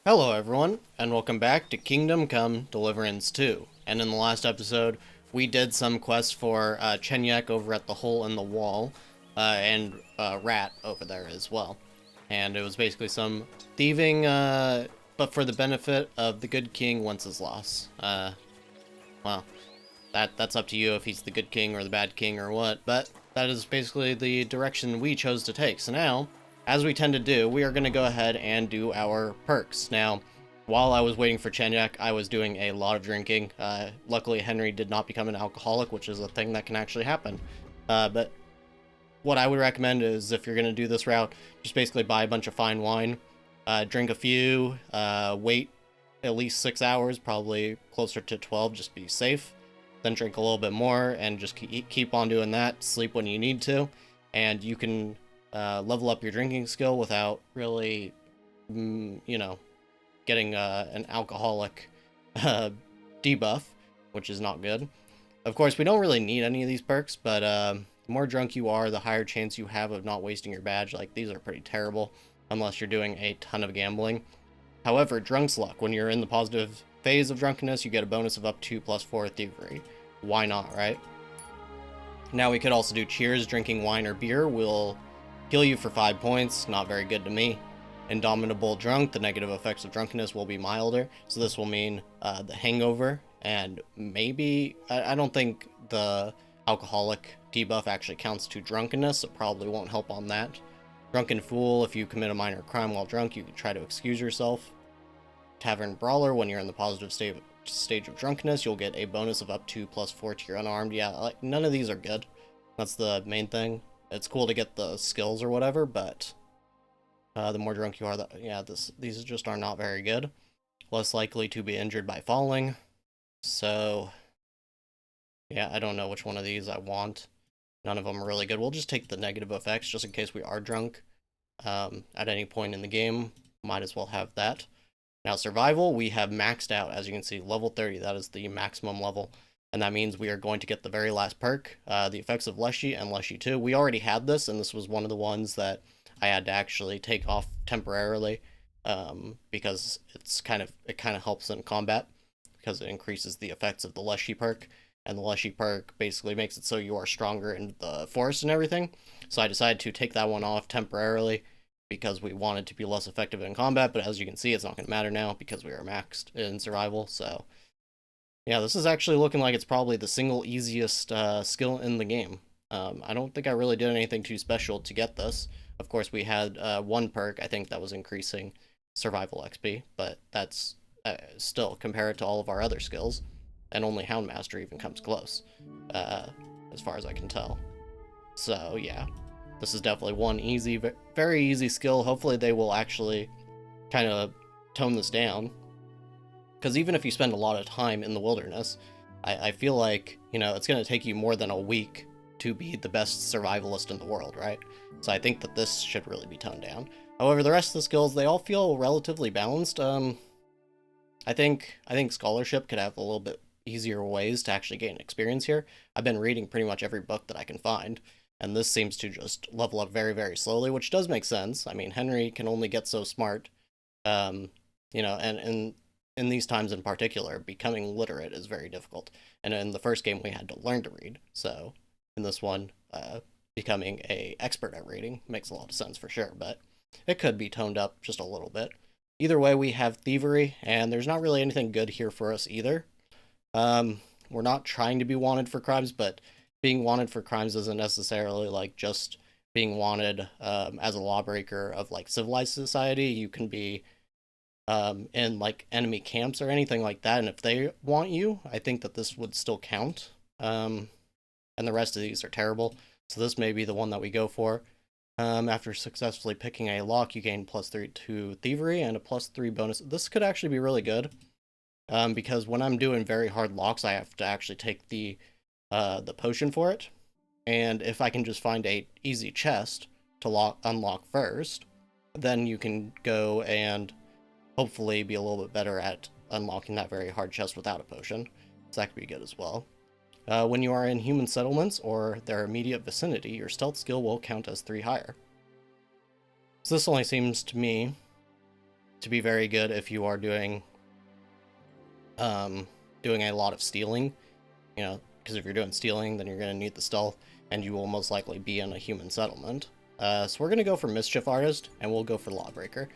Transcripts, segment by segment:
Hello everyone, and welcome back to Kingdom Come Deliverance 2. And in the last episode, we did some quests for Chenyek over at the Hole in the Wall, and Rat over there as well. And it was basically some thieving, but for the benefit of the good king Wenceslas. Well, that's up to you if he's the good king or the bad king or what, but that is basically the direction we chose to take. So now, as we tend to do, we are going to go ahead and do our perks. Now, while I was waiting for Chenyek, I was doing a lot of drinking. Luckily, Henry did not become an alcoholic, which is a thing that can actually happen. But what I would recommend is if you're going to do this route, just basically buy a bunch of fine wine, drink a few, wait at least 6 hours, probably closer to 12, just be safe. Then drink a little bit more and just keep on doing that. Sleep when you need to, and you can level up your drinking skill without really, getting an alcoholic debuff, which is not good. Of course, we don't really need any of these perks, but the more drunk you are, the higher chance you have of not wasting your badge. Like, these are pretty terrible, unless you're doing a ton of gambling. However, Drunk's Luck, when you're in the positive phase of drunkenness, you get a bonus of up to +4 thievery. Why not, right? Now we could also do Cheers, drinking wine or beer will heal you for 5 points, not very good to me. Indomitable Drunk, the negative effects of drunkenness will be milder, so this will mean the hangover, and maybe, I don't think the alcoholic debuff actually counts to drunkenness, so probably won't help on that. Drunken Fool, if you commit a minor crime while drunk, you can try to excuse yourself. Tavern Brawler, when you're in the positive stage of drunkenness, you'll get a bonus of up to +4 to your unarmed. Yeah, like, none of these are good. That's the main thing. It's cool to get the skills or whatever, but the more drunk you are, these just are not very good. Less likely to be injured by falling. So, yeah, I don't know which one of these I want. None of them are really good. We'll just take the negative effects just in case we are drunk at any point in the game. Might as well have that. Now, survival, we have maxed out, as you can see, level 30. That is the maximum level. And that means we are going to get the very last perk, the effects of Leshy and Leshy 2. We already had this, and this was one of the ones that I had to actually take off temporarily because it kind of helps in combat because it increases the effects of the Leshy perk. And the Leshy perk basically makes it so you are stronger in the forest and everything. So I decided to take that one off temporarily because we wanted to be less effective in combat, but as you can see, it's not going to matter now because we are maxed in survival. So yeah, this is actually looking like it's probably the single easiest skill in the game. I don't think I really did anything too special to get this. Of course, we had one perk, I think, that was increasing survival XP, but that's still compared to all of our other skills, and only Houndmaster even comes close, as far as I can tell. So yeah, this is definitely one easy, very easy skill. Hopefully they will actually kind of tone this down. Because even if you spend a lot of time in the wilderness, I feel like, it's going to take you more than a week to be the best survivalist in the world, right? So I think that this should really be toned down. However, the rest of the skills, they all feel relatively balanced. I think scholarship could have a little bit easier ways to actually gain experience here. I've been reading pretty much every book that I can find, and this seems to just level up very, very slowly, which does make sense. I mean, Henry can only get so smart, and in these times in particular, becoming literate is very difficult. And in the first game, we had to learn to read. So in this one, becoming a expert at reading makes a lot of sense for sure, but it could be toned up just a little bit. Either way, we have thievery, and there's not really anything good here for us either. We're not trying to be wanted for crimes, but being wanted for crimes isn't necessarily like just being wanted as a lawbreaker of like civilized society. You can be in like enemy camps or anything like that, and if they want you, I think that this would still count. And the rest of these are terrible, so this may be the one that we go for. After successfully picking a lock, you gain +3 to thievery and a +3 bonus. This could actually be really good, because when I'm doing very hard locks, I have to actually take the potion for it, and if I can just find a easy chest to unlock first, then you can go and hopefully be a little bit better at unlocking that very hard chest without a potion. So that could be good as well. When you are in human settlements or their immediate vicinity, your stealth skill will count as 3 higher. So this only seems to me to be very good if you are doing a lot of stealing, you know, because if you're doing stealing, then you're going to need the stealth, and you will most likely be in a human settlement. So we're going to go for Mischief Artist, and we'll go for Lawbreaker.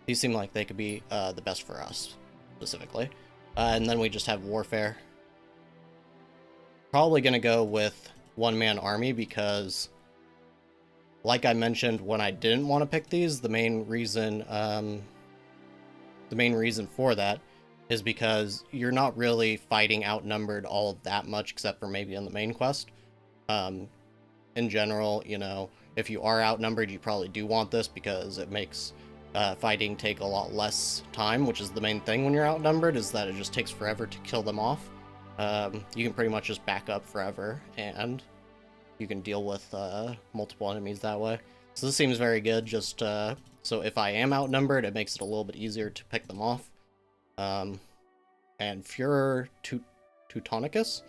These seem like they could be the best for us, specifically. And then we just have Warfare. Probably going to go with one-man army because, like I mentioned when I didn't want to pick these, the main reason for that is because you're not really fighting outnumbered all that much, except for maybe in the main quest. In general, you know, if you are outnumbered, you probably do want this because it makes fighting take a lot less time, which is the main thing when you're outnumbered, is that it just takes forever to kill them off. You can pretty much just back up forever, and you can deal with multiple enemies that way. So this seems very good, just so if I am outnumbered, it makes it a little bit easier to pick them off. And Furor Teutonicus,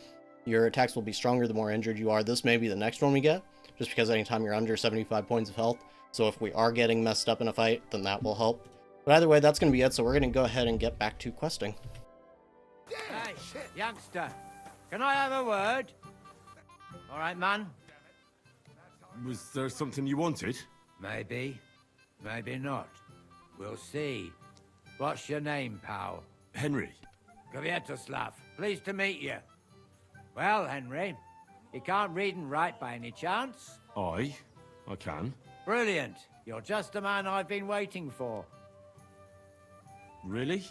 your attacks will be stronger the more injured you are. This may be the next one we get, just because anytime you're under 75 points of health. So if we are getting messed up in a fight, then that will help. But either way, that's going to be it, so we're going to go ahead and get back to questing. Hey, youngster, can I have a word? All right, man? Was there something you wanted? Maybe, maybe not. We'll see. What's your name, pal? Henry. Kvietoslav. Pleased to meet you. Well, Henry, you can't read and write by any chance? I can. Brilliant. You're just the man I've been waiting for. Really?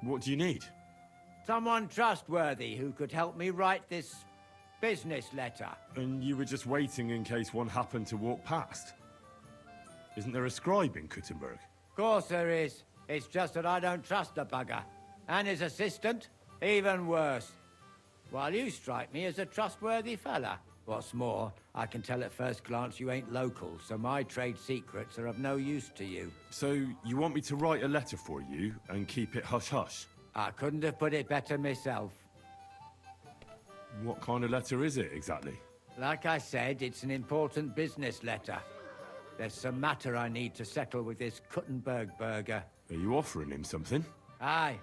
What do you need? Someone trustworthy who could help me write this business letter. And you were just waiting in case one happened to walk past? Isn't there a scribe in Kuttenberg? Of course there is. It's just that I don't trust the bugger. And his assistant, even worse. While you strike me as a trustworthy fella. What's more, I can tell at first glance you ain't local, so my trade secrets are of no use to you. So, you want me to write a letter for you and keep it hush-hush? I couldn't have put it better myself. What kind of letter is it, exactly? Like I said, it's an important business letter. There's some matter I need to settle with this Kuttenberg burger. Are you offering him something? Aye.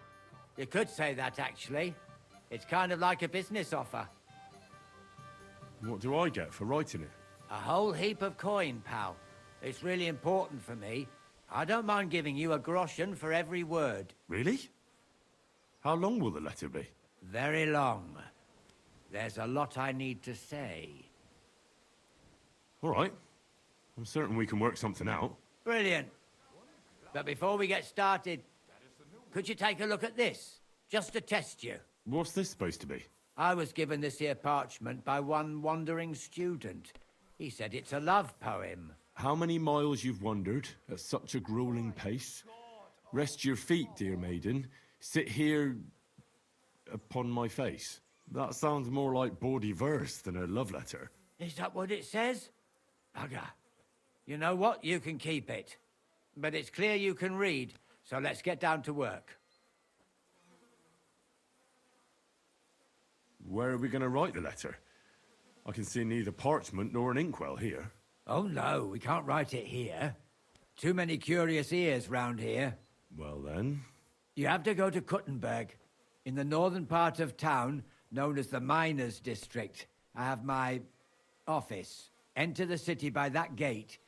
You could say that, actually. It's kind of like a business offer. What do I get for writing it? A whole heap of coin, pal. It's really important for me. I don't mind giving you a groschen for every word. Really? How long will the letter be? Very long. There's a lot I need to say. All right. I'm certain we can work something out. Brilliant. But before we get started, could you take a look at this? Just to test you. What's this supposed to be? I was given this here parchment by one wandering student. He said it's a love poem. How many miles you've wandered at such a grueling pace? Rest your feet, dear maiden. Sit here upon my face. That sounds more like bawdy verse than a love letter. Is that what it says? Bugger. You know what? You can keep it. But it's clear you can read, so let's get down to work. Where are we going to write the letter? I can see neither parchment nor an inkwell here. Oh no, we can't write it here. Too many curious ears round here. Well then... You have to go to Kuttenberg, in the northern part of town, known as the Miners' District. I have my office. Enter the city by that gate.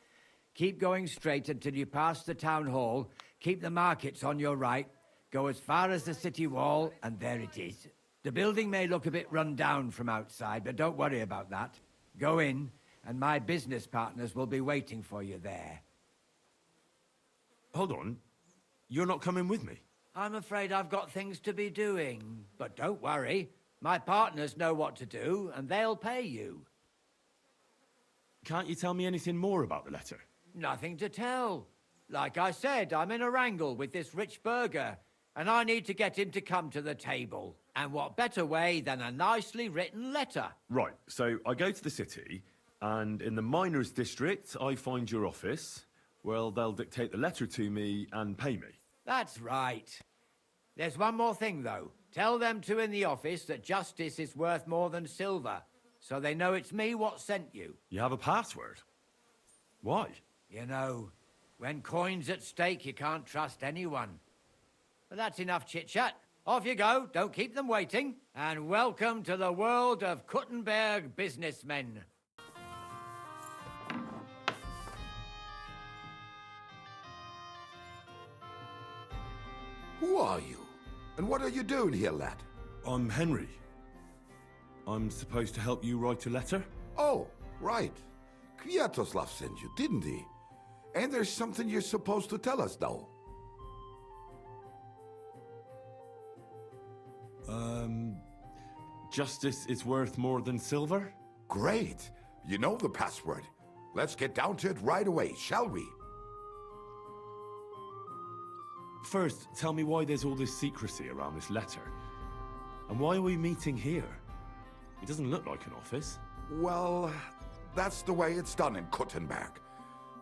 Keep going straight until you pass the town hall. Keep the markets on your right. Go as far as the city wall, and there it is. The building may look a bit run down from outside, but don't worry about that. Go in, and my business partners will be waiting for you there. Hold on. You're not coming with me? I'm afraid I've got things to be doing. But don't worry. My partners know what to do, and they'll pay you. Can't you tell me anything more about the letter? Nothing to tell. Like I said, I'm in a wrangle with this rich burger, and I need to get him to come to the table. And what better way than a nicely written letter? Right, so I go to the city, and in the Miners' District, I find your office. Well, they'll dictate the letter to me and pay me. That's right. There's one more thing, though. Tell them two in the office that justice is worth more than silver, so they know it's me what sent you. You have a password? Why? You know, When coin's at stake, you can't trust anyone. But that's enough chit-chat. Off you go, don't keep them waiting. And welcome to the world of Kuttenberg businessmen. Who are you? And what are you doing here, lad? I'm Henry. I'm supposed to help you write a letter? Oh, right. Kwiatoslav sent you, didn't he? And there's something you're supposed to tell us, though. Justice is worth more than silver? Great. You know the password. Let's get down to it right away, shall we? First, tell me why there's all this secrecy around this letter. And why are we meeting here? It doesn't look like an office. Well, that's the way it's done in Kuttenberg.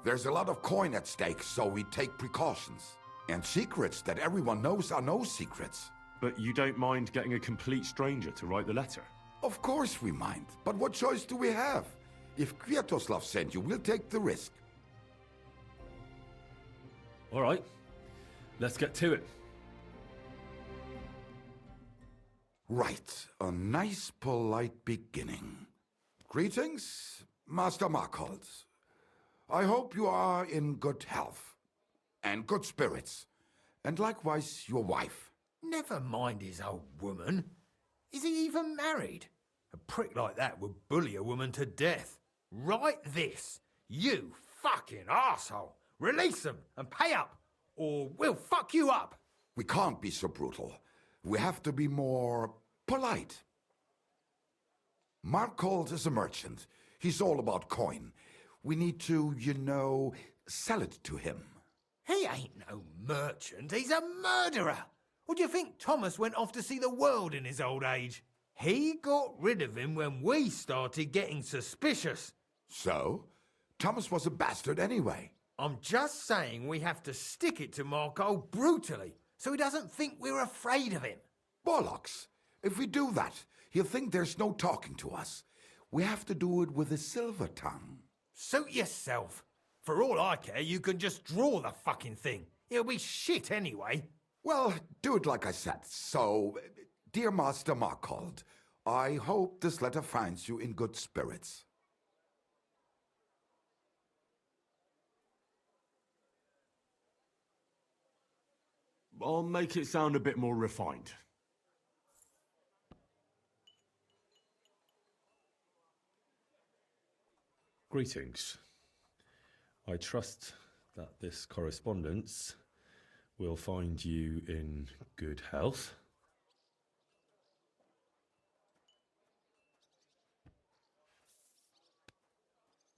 There's a lot of coin at stake, so we take precautions. And secrets that everyone knows are no secrets. But you don't mind getting a complete stranger to write the letter? Of course we mind, but what choice do we have? If Kwiatoslav sent you, we'll take the risk. All right, let's get to it. Right, a nice polite beginning. Greetings, Master Markhold. I hope you are in good health and good spirits, and likewise your wife. Never mind his old woman. Is he even married? A prick like that would bully a woman to death. Write this. You fucking arsehole. Release them and pay up, or we'll fuck you up. We can't be so brutal. We have to be more polite. Markhold is a merchant. He's all about coin. We need to, sell it to him. He ain't no merchant. He's a murderer. Or do you think Thomas went off to see the world in his old age? He got rid of him when we started getting suspicious. So? Thomas was a bastard anyway. I'm just saying we have to stick it to Marco brutally, so he doesn't think we're afraid of him. Bollocks! If we do that, he'll think there's no talking to us. We have to do it with a silver tongue. Suit yourself. For all I care, you can just draw the fucking thing. It'll be shit anyway. Well, do it like I said. So, dear Master Markhold, I hope this letter finds you in good spirits. I'll make it sound a bit more refined. Greetings. I trust that this correspondence will find you in good health.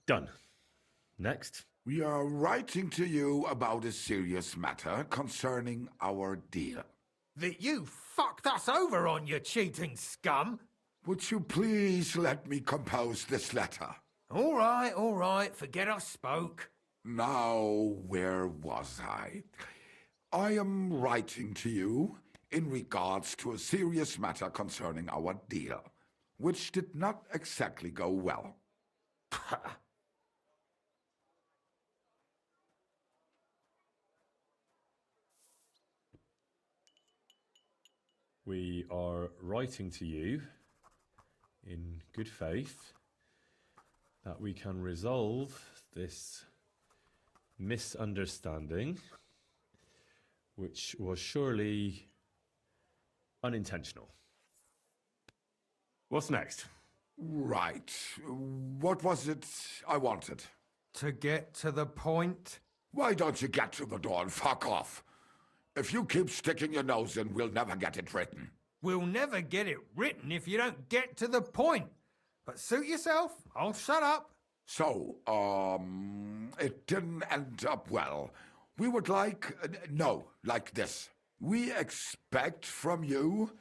Done. Next. We are writing to you about a serious matter concerning our deal. That you fucked us over on, you cheating scum. Would you please let me compose this letter? All right, forget I spoke. Now, where was I? I am writing to you in regards to a serious matter concerning our deal, which did not exactly go well. We are writing to you in good faith that we can resolve this misunderstanding, which was surely unintentional. What's next? Right. What was it I wanted? To get to the point? Why don't you get to the door and fuck off? If you keep sticking your nose in, we'll never get it written. We'll never get it written if you don't get to the point. But suit yourself, I'll shut up. So, it didn't end up well. We would like this. We expect from you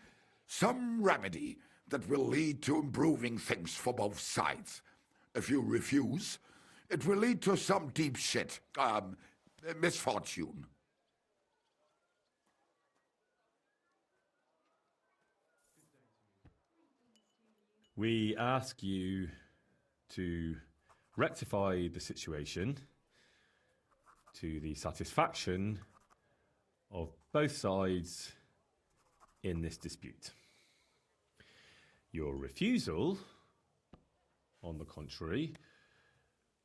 some remedy that will lead to improving things for both sides. If you refuse, it will lead to some deep shit, misfortune. We ask you to rectify the situation, to the satisfaction of both sides in this dispute. Your refusal, on the contrary,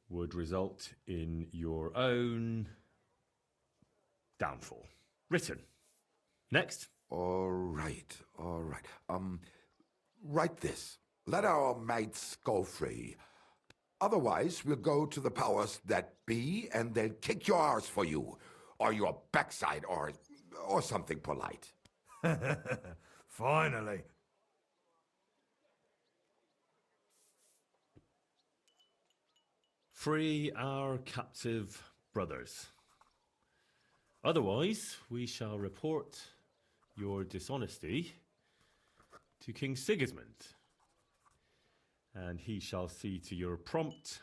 would result in your own downfall. Written. Next. All right. Write this. Let our mates go free. Otherwise, we'll go to the powers that be, and they'll kick your arse for you, or your backside, or something polite. Finally. Free our captive brothers. Otherwise, we shall report your dishonesty to King Sigismund, and he shall see to your prompt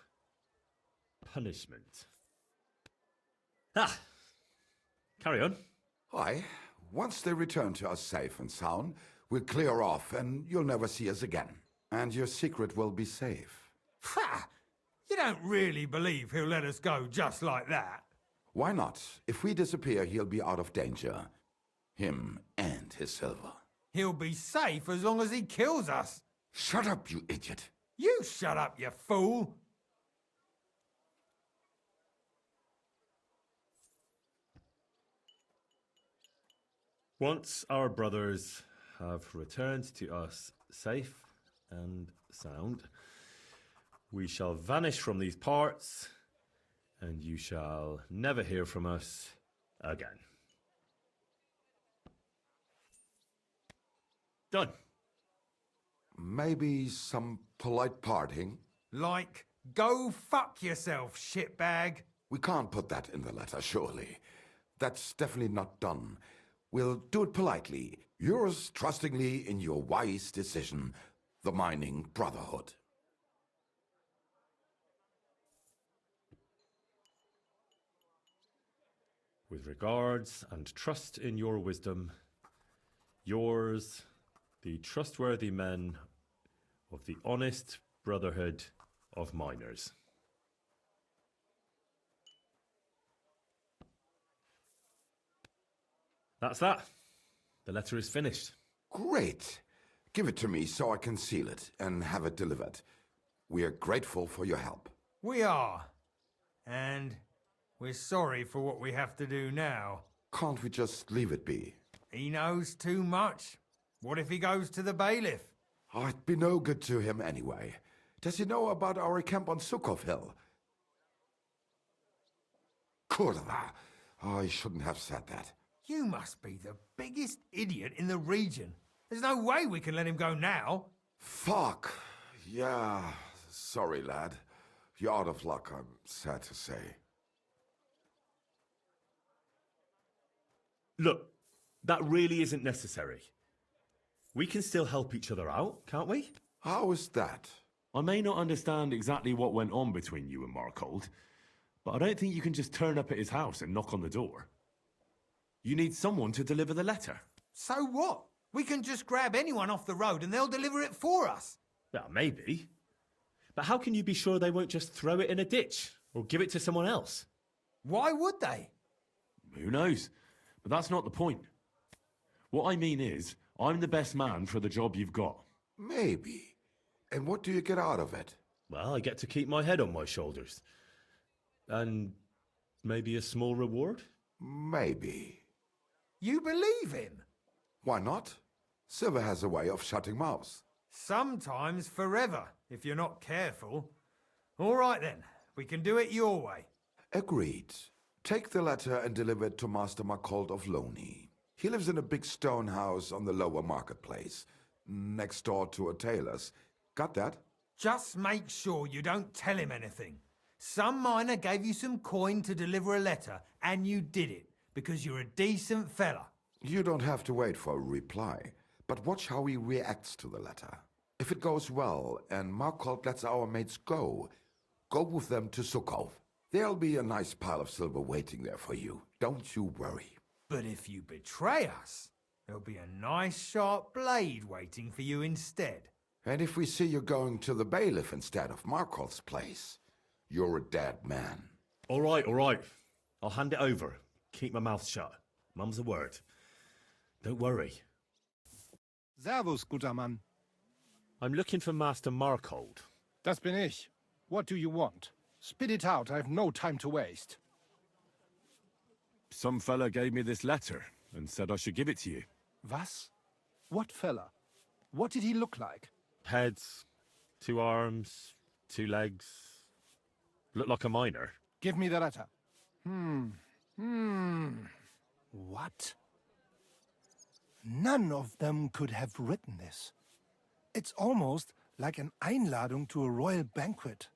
punishment. Carry on. Aye. Once they return to us safe and sound, we'll clear off, and you'll never see us again. And your secret will be safe. Ha! You don't really believe he'll let us go just like that? Why not? If we disappear, he'll be out of danger. Him and his silver. He'll be safe as long as he kills us. Shut up, you idiot. You shut up, you fool! Once our brothers have returned to us safe and sound, we shall vanish from these parts, and you shall never hear from us again. Done. Maybe some polite parting? Like, go fuck yourself, shitbag. We can't put that in the letter, surely. That's definitely not done. We'll do it politely. Yours trustingly in your wise decision, the Mining Brotherhood. With regards and trust in your wisdom, yours, the trustworthy men of the honest Brotherhood of Miners. That's that. The letter is finished. Great. Give it to me so I can seal it and have it delivered. We are grateful for your help. We are. And we're sorry for what we have to do now. Can't we just leave it be? He knows too much. What if he goes to the bailiff? Oh, it'd be no good to him anyway. Does he know about our camp on Sukov Hill? Kurva. Oh, I shouldn't have said that. You must be the biggest idiot in the region. There's no way we can let him go now. Fuck. Yeah. Sorry, lad. You're out of luck, I'm sad to say. Look, that really isn't necessary. We can still help each other out, can't we? How is that? I may not understand exactly what went on between you and Markold, but I don't think you can just turn up at his house and knock on the door. You need someone to deliver the letter. So what? We can just grab anyone off the road and they'll deliver it for us. Well, maybe. But how can you be sure they won't just throw it in a ditch or give it to someone else? Why would they? Who knows? But that's not the point. What I mean is, I'm the best man for the job you've got. Maybe. And what do you get out of it? Well, I get to keep my head on my shoulders. And maybe a small reward? Maybe. You believe him? Why not? Silver has a way of shutting mouths. Sometimes forever, if you're not careful. All right then, we can do it your way. Agreed. Take the letter and deliver it to Master Markold of Loney. He lives in a big stone house on the lower marketplace, next door to a tailor's. Got that? Just make sure you don't tell him anything. Some miner gave you some coin to deliver a letter, and you did it, because you're a decent fella. You don't have to wait for a reply, but watch how he reacts to the letter. If it goes well and Markold lets our mates go with them to Sukov. There'll be a nice pile of silver waiting there for you. Don't you worry. But if you betray us, there'll be a nice sharp blade waiting for you instead. And if we see you going to the bailiff instead of Markold's place, you're a dead man. All right. I'll hand it over. Keep my mouth shut. Mum's a word. Don't worry. Servus, guter Mann. I'm looking for Master Markold. Das bin ich. What do you want? Spit it out, I've no time to waste. Some fella gave me this letter and said I should give it to you. Was? What fella? What did he look like? Heads, 2 arms, 2 legs. Looked like a miner. Give me the letter. What? None of them could have written this. It's almost like an Einladung to a royal banquet.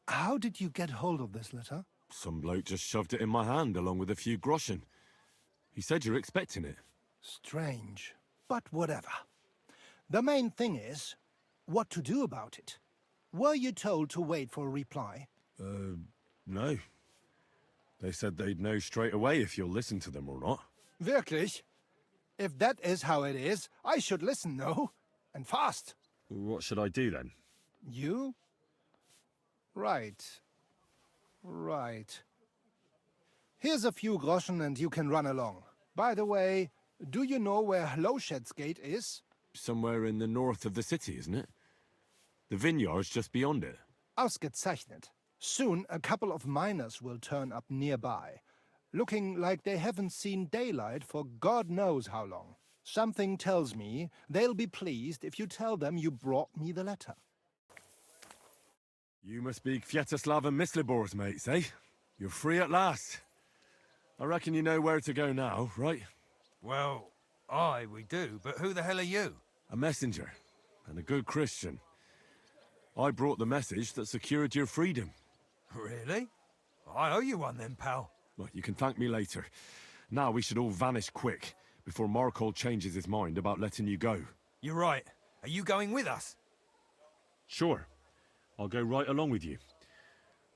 How did you get hold of this letter? Some bloke just shoved it in my hand along with a few groschen. He said you're expecting it. Strange, but whatever. The main thing is, what to do about it. Were you told to wait for a reply? No. They said they'd know straight away if you'll listen to them or not. Wirklich? If that is how it is, I should listen, no? And fast. What should I do then? You? Right. Right. Here's a few groschen and you can run along. By the way, do you know where Lowshed's Gate is? Somewhere in the north of the city, isn't it? The vineyard's just beyond it. Ausgezeichnet. Soon a couple of miners will turn up nearby, looking like they haven't seen daylight for God knows how long. Something tells me they'll be pleased if you tell them you brought me the letter. You must be Kviatoslav and Myslibors mates, eh? You're free at last. I reckon you know where to go now, right? Well, aye, we do, but who the hell are you? A messenger, and a good Christian. I brought the message that secured your freedom. Really? I owe you one then, pal. Well, you can thank me later. Now we should all vanish quick, before Markold changes his mind about letting you go. You're right. Are you going with us? Sure. I'll go right along with you.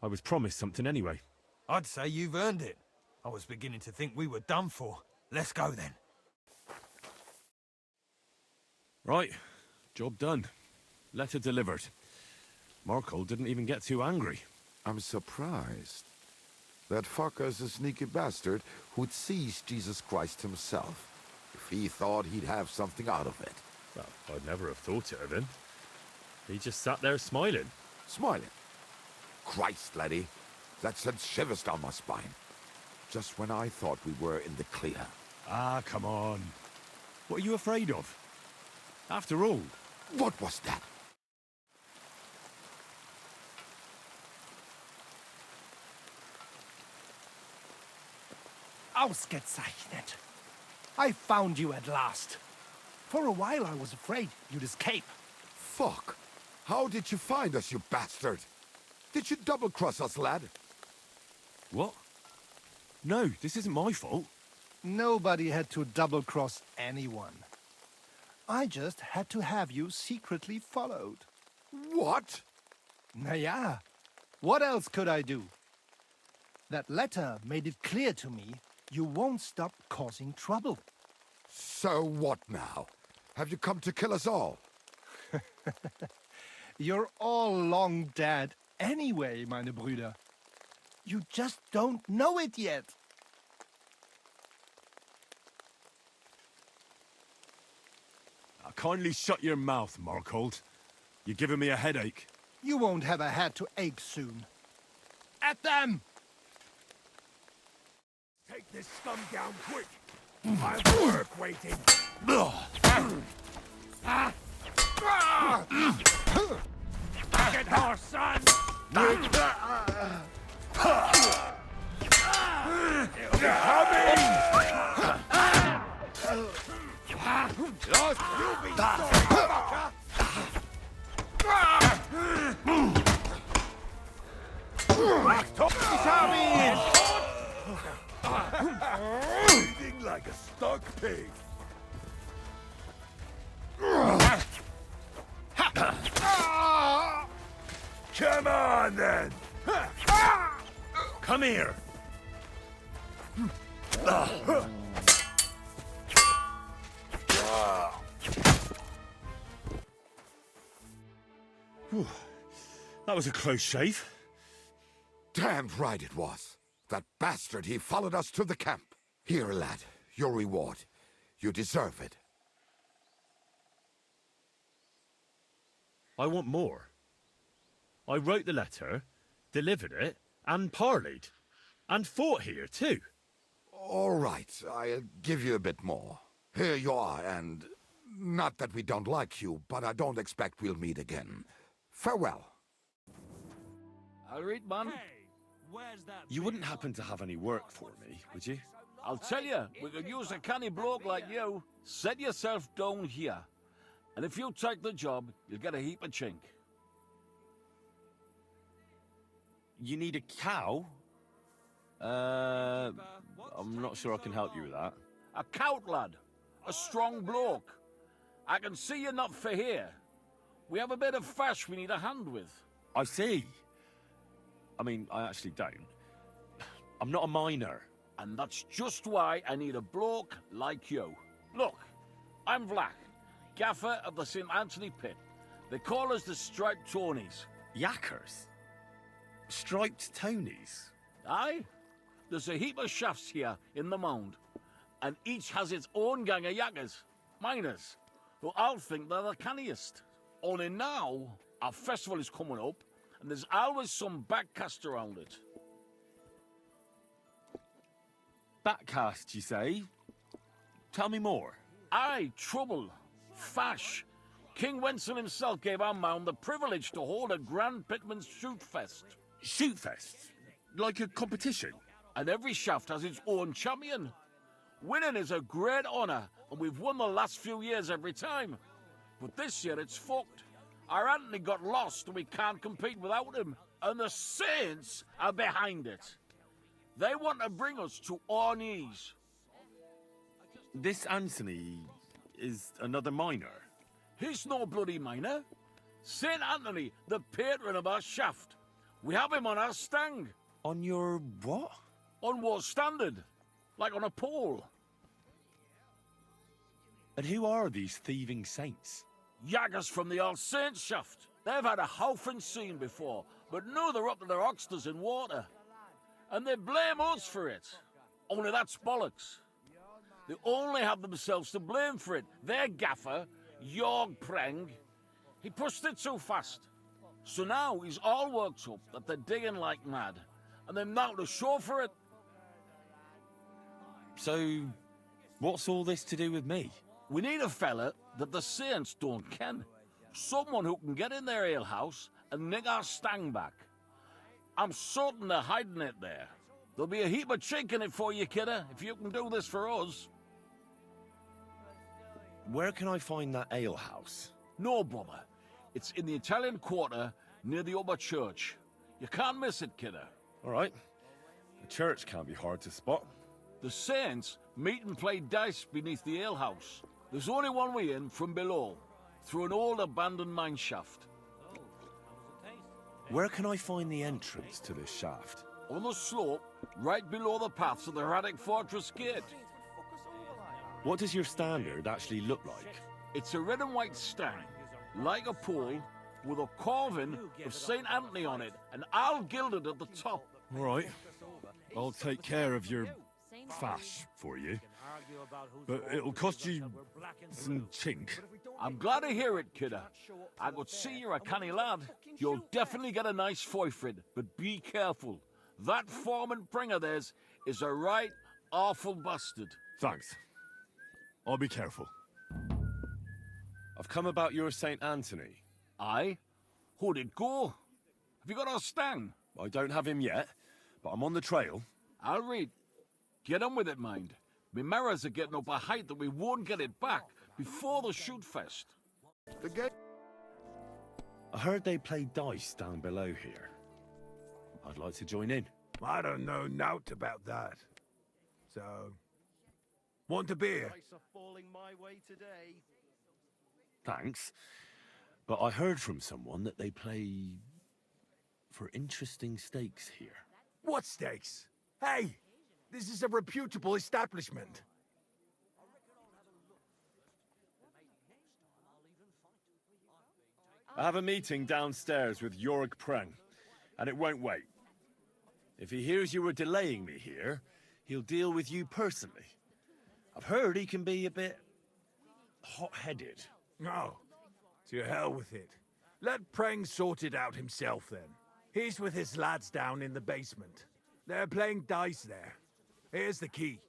I was promised something anyway. I'd say you've earned it. I was beginning to think we were done for. Let's go then. Right. Job done. Letter delivered. Markold didn't even get too angry. I'm surprised. That fucker's a sneaky bastard who'd seize Jesus Christ himself, if he thought he'd have something out of it. Well, I'd never have thought it of him. He just sat there smiling. Smiling. Christ, laddie, that sent shivers down my spine. Just when I thought we were in the clear. Ah, come on. What are you afraid of? After all... What was that? Ausgezeichnet. I found you at last. For a while I was afraid you'd escape. Fuck. How did you find us, you bastard? Did you double-cross us, lad? What? No, this isn't my fault. Nobody had to double-cross anyone. I just had to have you secretly followed. What? Naja, what else could I do? That letter made it clear to me you won't stop causing trouble. So what now? Have you come to kill us all? You're all long dead anyway, meine Brüder. You just don't know it yet. Now, kindly shut your mouth, Markold. You're giving me a headache. You won't have a head to ache soon. At them! Take this scum down quick. I've work waiting. Get her, son! Lost, you'll be sorry, fucker! Breathing like a stuck pig. Come on, then! Come here! Whew. That was a close shave. Damn right it was. That bastard, he followed us to the camp. Here, lad, your reward. You deserve it. I want more. I wrote the letter, delivered it, and parleyed. And fought here, too. All right, I'll give you a bit more. Here you are, and not that we don't like you, but I don't expect we'll meet again. Farewell. I'll read, man. You wouldn't happen to have any work for me, would you? I'll tell you, we could use a canny bloke like you. Set yourself down here. And if you take the job, you'll get a heap of chink. You need a cow? I'm not sure I can help you with that. A cout, lad. A strong bloke. I can see you're not for here. We have a bit of fash we need a hand with. I see. I mean, I actually don't. I'm not a miner. And that's just why I need a bloke like you. Look, I'm Vlach, gaffer of the St. Anthony Pit. They call us the Striped Tonys. Yakkers? Striped Tonys? Aye? There's a heap of shafts here in the mound, and each has its own gang of yakkers, miners, who I'll think they're the canniest. Only now, our festival is coming up, and there's always some backcast around it. Backcast, you say? Tell me more. Aye, trouble, fash. King Wenzel himself gave our mound the privilege to hold a grand pitman's shoot fest. Shoot fest? Like a competition? And every shaft has its own champion. Winning is a great honour, and we've won the last few years every time. But this year it's fucked. Our Anthony got lost and we can't compete without him. And the Saints are behind it. They want to bring us to our knees. This Anthony is another miner. He's no bloody miner. St. Anthony, the patron of our shaft. We have him on our stang. On your what? On war standard. Like on a pole. And who are these thieving saints? Yaggers from the All Saints shaft. They've had a howfing scene before, but now they're up to their oxters in water. And they blame us for it. Only that's bollocks. They only have themselves to blame for it. Their gaffer, Jorg Preng, he pushed it too fast. So now he's all worked up that they're digging like mad. And they're now to show for it. So, what's all this to do with me? We need a fella that the Saints don't ken. Someone who can get in their alehouse and nick our stang back. I'm certain they're hiding it there. There'll be a heap of chink in it for you, kidder, if you can do this for us. Where can I find that alehouse? No bother. It's in the Italian Quarter near the upper church. You can't miss it, kidder. All right. The church can't be hard to spot. The Saints meet and play dice beneath the alehouse. There's only one way in from below, through an old abandoned mine shaft. Where can I find the entrance to this shaft? On the slope, right below the paths of the Radic Fortress Gate. What does your standard actually look like? It's a red and white stang, like a pole, with a carving of St. Anthony on it, and all gilded at the top. All right. I'll take care of your fash for you. But it'll cost you some chink. I'm glad to hear it, kidder. I could see you're a canny lad. You'll definitely get a nice foy for it, but be careful. That foreman pring of theirs is a right awful bastard. Thanks. I'll be careful. I've come about your St. Anthony. Aye? How'd it go? Have you got our stang? I don't have him yet, but I'm on the trail. I'll read. Get on with it, mind. Me mirrors are getting up a height that we won't get it back before the shoot fest. The gate. I heard they play dice down below here. I'd like to join in. I don't know naught about that. So, want a beer? Thanks. But I heard from someone that they play for interesting stakes here. What stakes? Hey, this is a reputable establishment. I have a meeting downstairs with Jorg Preng, and it won't wait. If he hears you were delaying me here, he'll deal with you personally. I've heard he can be a bit hot-headed. No. To hell with it. Let Preng sort it out himself then. He's with his lads down in the basement. They're playing dice there. Here's the key.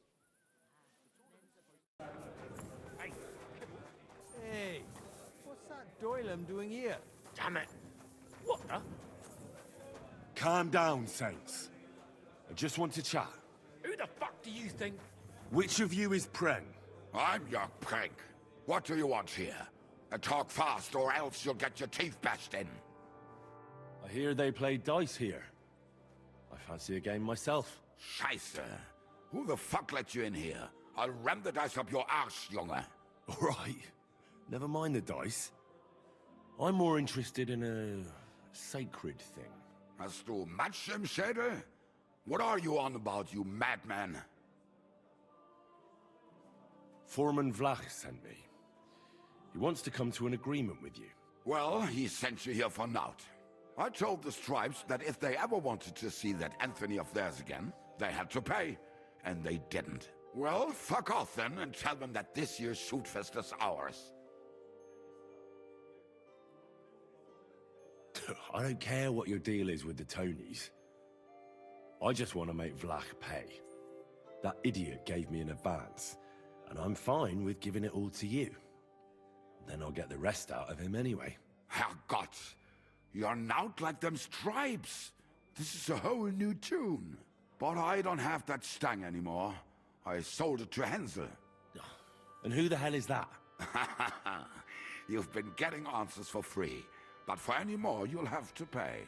Hey, what's that Doylem doing here? Damn it! What the? Calm down, Saints. I just want to chat. Who the fuck do you think? Which of you is Preng? I'm your prank. What do you want here? Talk fast, or else you'll get your teeth bashed in. I hear they play dice here. I fancy a game myself. Scheiße. Who the fuck let you in here? I'll ram the dice up your arse, Junge. All right. Never mind the dice. I'm more interested in a sacred thing. Hast du Matsch im Schädel? What are you on about, you madman? Foreman Vlach sent me. He wants to come to an agreement with you. Well, he sent you here for naught. I told the Stripes that if they ever wanted to see that Anthony of theirs again, they had to pay. And they didn't. Well, fuck off then and tell them that this year's shootfest is ours. I don't care what your deal is with the Tonys. I just want to make Vlach pay. That idiot gave me an advance, and I'm fine with giving it all to you. Then I'll get the rest out of him anyway. Herrgott, you're not like them Stripes. This is a whole new tune. But I don't have that stang anymore. I sold it to Hansel. And who the hell is that? You've been getting answers for free. But for any more, you'll have to pay.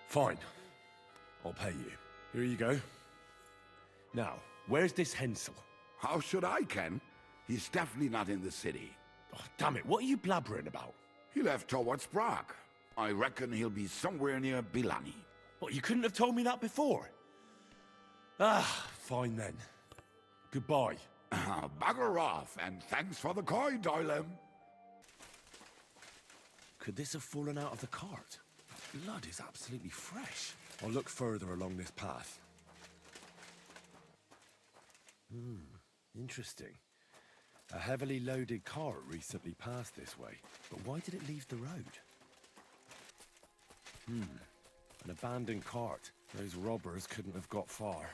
Fine. I'll pay you. Here you go. Now, where's this Hensel? How should I, Ken? He's definitely not in the city. Oh, damn it, what are you blabbering about? He left towards Prague. I reckon he'll be somewhere near Bilani. What, you couldn't have told me that before? Ah, fine then. Goodbye. Bugger off, and thanks for the coin, Doylem. Could this have fallen out of the cart? Blood is absolutely fresh. I'll look further along this path. Interesting. A heavily loaded cart recently passed this way, but why did it leave the road? An abandoned cart. Those robbers couldn't have got far.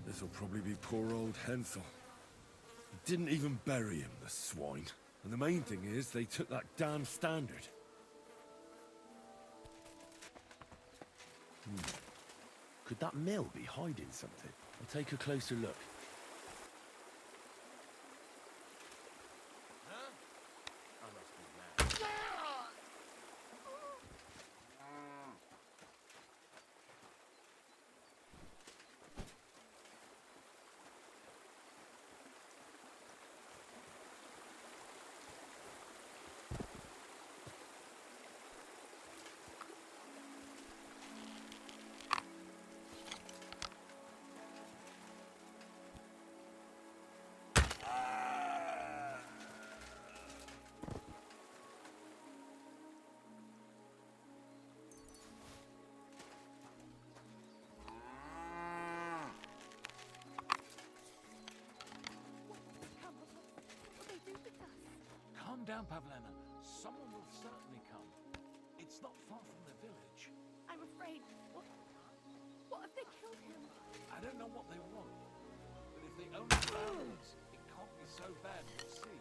This'll probably be poor old Hensel. Didn't even bury him, the swine. And the main thing is, they took that damn standard. Could that mill be hiding something? I'll take a closer look. Calm down, Pavlena. Someone will certainly come. It's not far from the village. I'm afraid. What if they killed him? I don't know what they want, but if they only found us, it can't be so bad, you'll see.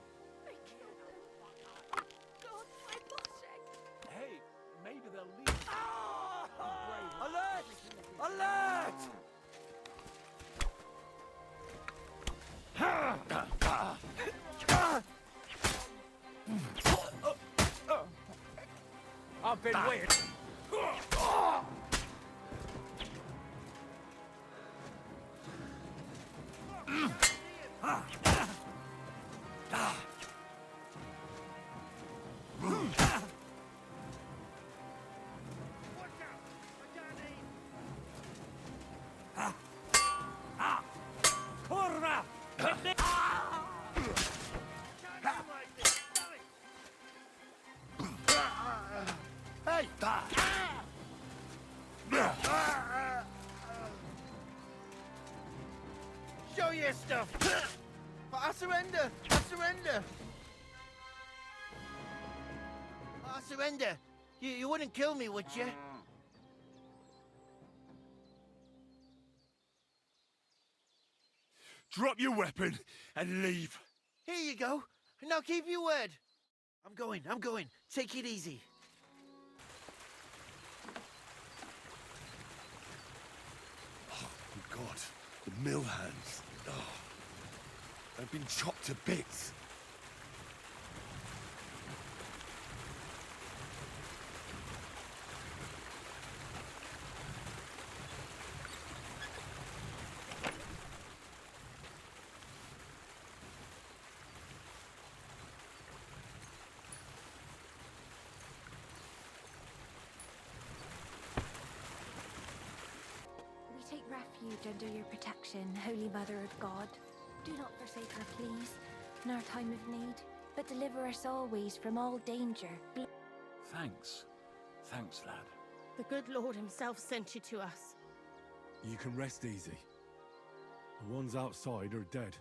They killed him. Oh, God, my Boschek. Hey, maybe they'll leave. Alert! Alert! flipping weird. Kurwa! Hey! Show your stuff! But I surrender! I surrender! I surrender! You wouldn't kill me, would you? Drop your weapon and leave. Here you go. Now keep your word. I'm going. Take it easy. Oh, God. The mill hands. Oh, they've been chopped to bits. We take refuge under your protection, Holy Mother of God. Do not forsake her, please, in our time of need, but deliver us always from all danger. Thanks. Thanks, lad. The good Lord himself sent you to us. You can rest easy. The ones outside are dead.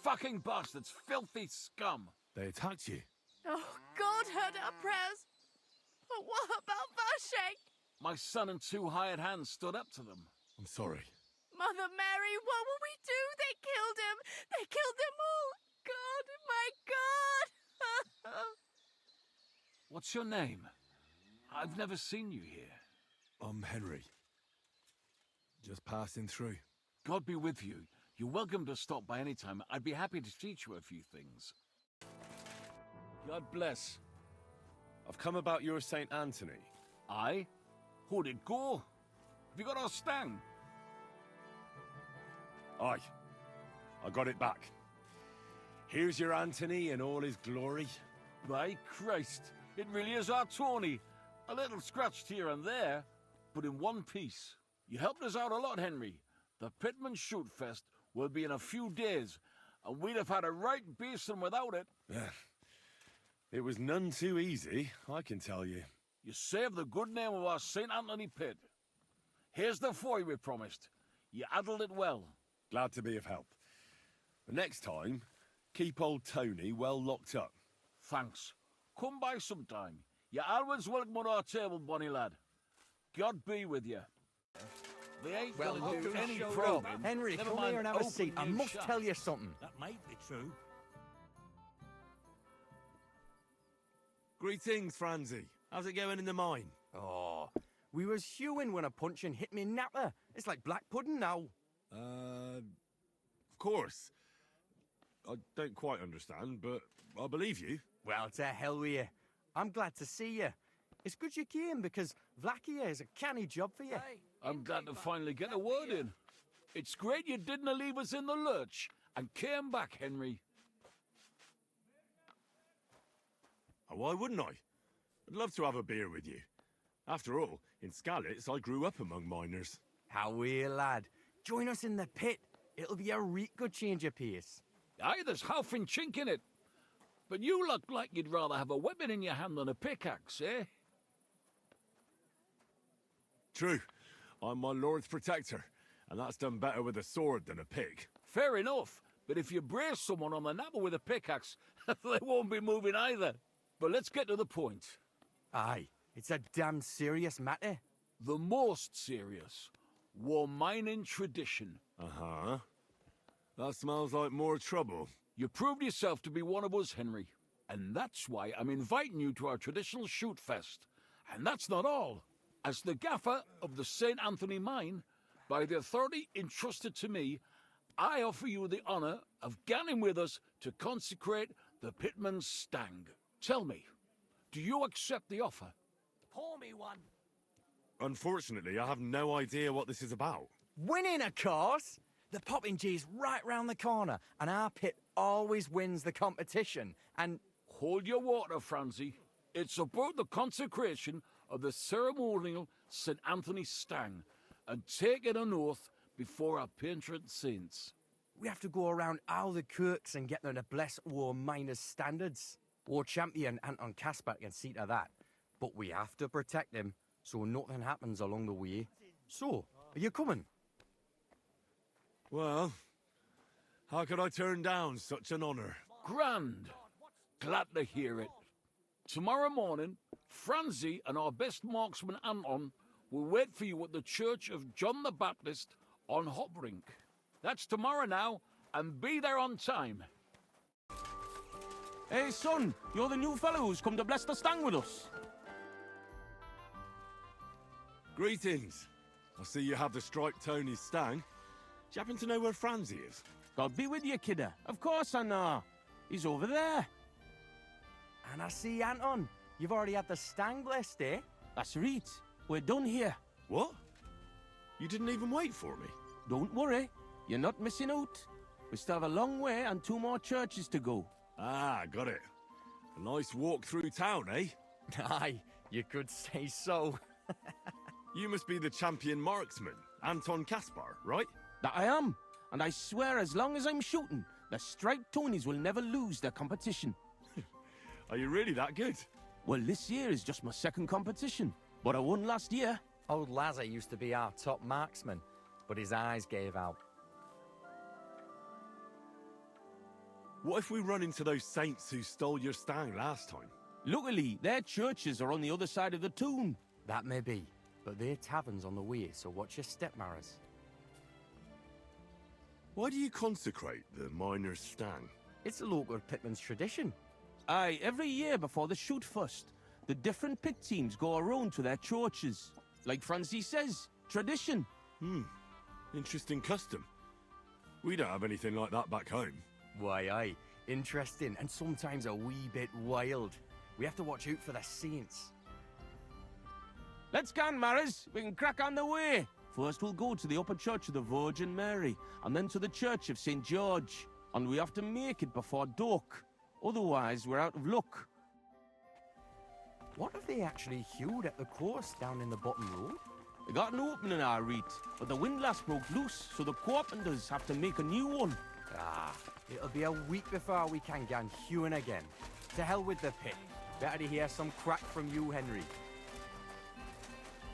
Fucking bastards, filthy scum. They attacked you. Oh, God heard our prayers. But what about Vashek? My son and 2 hired hands stood up to them. I'm sorry. Mother Mary, what will we do? They killed him. They killed them all. God, my God. What's your name? I've never seen you here. I'm Henry. Just passing through. God be with you. You're welcome to stop by any time. I'd be happy to teach you a few things. God bless. I've come about your St. Anthony. Aye? How'd it go? Have you got our stang? Aye. I got it back. Here's your Anthony in all his glory. By Christ, it really is our Tony. A little scratched here and there, but in one piece. You helped us out a lot, Henry. The Pitman Shoot Fest will be in a few days, and we'd have had a right beasting without it. It was none too easy, I can tell you. You saved the good name of our St. Anthony pit. Here's the foy we promised. You handled it well. Glad to be of help. But next time, keep old Tony well locked up. Thanks. Come by sometime. You're always welcome at our table, bonny lad. God be with you. They ain't gonna do any probing. Henry, Never come mind here and have a open seat. I new must shop. tell you something. That might be true. Greetings, Franzi. How's it going in the mine? Oh, we was hewing when a punching hit me napper. It's like black pudding now. Of course. I don't quite understand, but I believe you. Well, to hell with you. I'm glad to see you. It's good you came because Vlachia is a canny job for you. I'm glad to finally get a word in. It's great you didn't leave us in the lurch and came back, Henry. Oh, why wouldn't I? I'd love to have a beer with you. After all, in Skalitz, I grew up among miners. How are you, lad? Join us in the pit. It'll be a real good change of pace. Aye, there's half and chink in it. But you look like you'd rather have a weapon in your hand than a pickaxe, eh? True. I'm my lord's protector, and that's done better with a sword than a pick. Fair enough, but if you brace someone on the napper with a pickaxe, they won't be moving either. But let's get to the point. Aye, it's a damn serious matter. The most serious. War mining tradition. Uh-huh. That smells like more trouble. You proved yourself to be one of us, Henry. And that's why I'm inviting you to our traditional shoot fest. And that's not all. As the gaffer of the St. Anthony mine, by the authority entrusted to me, I offer you the honor of ganning with us to consecrate the Pitman's Stang. Tell me, do you accept the offer? pour me one. Unfortunately, I have no idea what this is about. Winning, of course! The Poppingee's right round the corner, and our pit always wins the competition. And Hold your water, Francie. It's about the consecration of the ceremonial St. Anthony Stang, and taking an oath before our patron saints. we have to go around all the kirks and get them to bless our miners' standards. Our champion, Anton Caspar, can see to that. But we have to protect him, so nothing happens along the way. So, are you coming? Well, how could I turn down such an honor? Grand. Glad to hear it. Tomorrow morning, Francie and our best marksman Anton will wait for you at the Church of John the Baptist on Hoprink. That's tomorrow now, and be there on time. Hey, son, you're the new fellow who's come to bless the Stang with us. Greetings. I see you have the striped Tony's Stang. Do you happen to know where Francie is? God be with you, kidder. Of course I know. He's over there. And I see, Anton, you've already had the Stang blessed, eh? That's right. We're done here. What? You didn't even wait for me? Don't worry. You're not missing out. We still have a long way and 2 more churches to go. Ah, got it. A nice walk through town, eh? Aye, you could say so. You must be the champion marksman, Anton Caspar, right? That I am. And I swear as long as I'm shooting, the striped Tonys will never lose their competition. Are you really that good? Well, this year is just my 2nd competition. But I won last year. Old Lazar used to be our top marksman, but his eyes gave out. What if we run into those saints who stole your Stang last time? Luckily, their churches are on the other side of the tomb. That may be, but their tavern's on the way, so watch your step, Maras. Why do you consecrate the miner's Stang? It's a local pitman's tradition. Aye, every year before the shoot first, the different pit teams go around to their churches. Like Francie says, tradition. Interesting custom. We don't have anything like that back home. Why, aye. Interesting, and sometimes a wee bit wild. We have to watch out for the saints. Let's go, Maras. We can crack on the way. First we'll go to the upper church of the Virgin Mary, and then to the church of St. George. And we have to make it before dark. Otherwise, we're out of luck. What if they actually hewed at the course down in the bottom road? We got an opening, our reed, but the windlass broke loose, so the carpenters have to make a new one. Ah, it'll be a week before we can get hewing again. To hell with the pit. Better to hear some crack from you, Henry.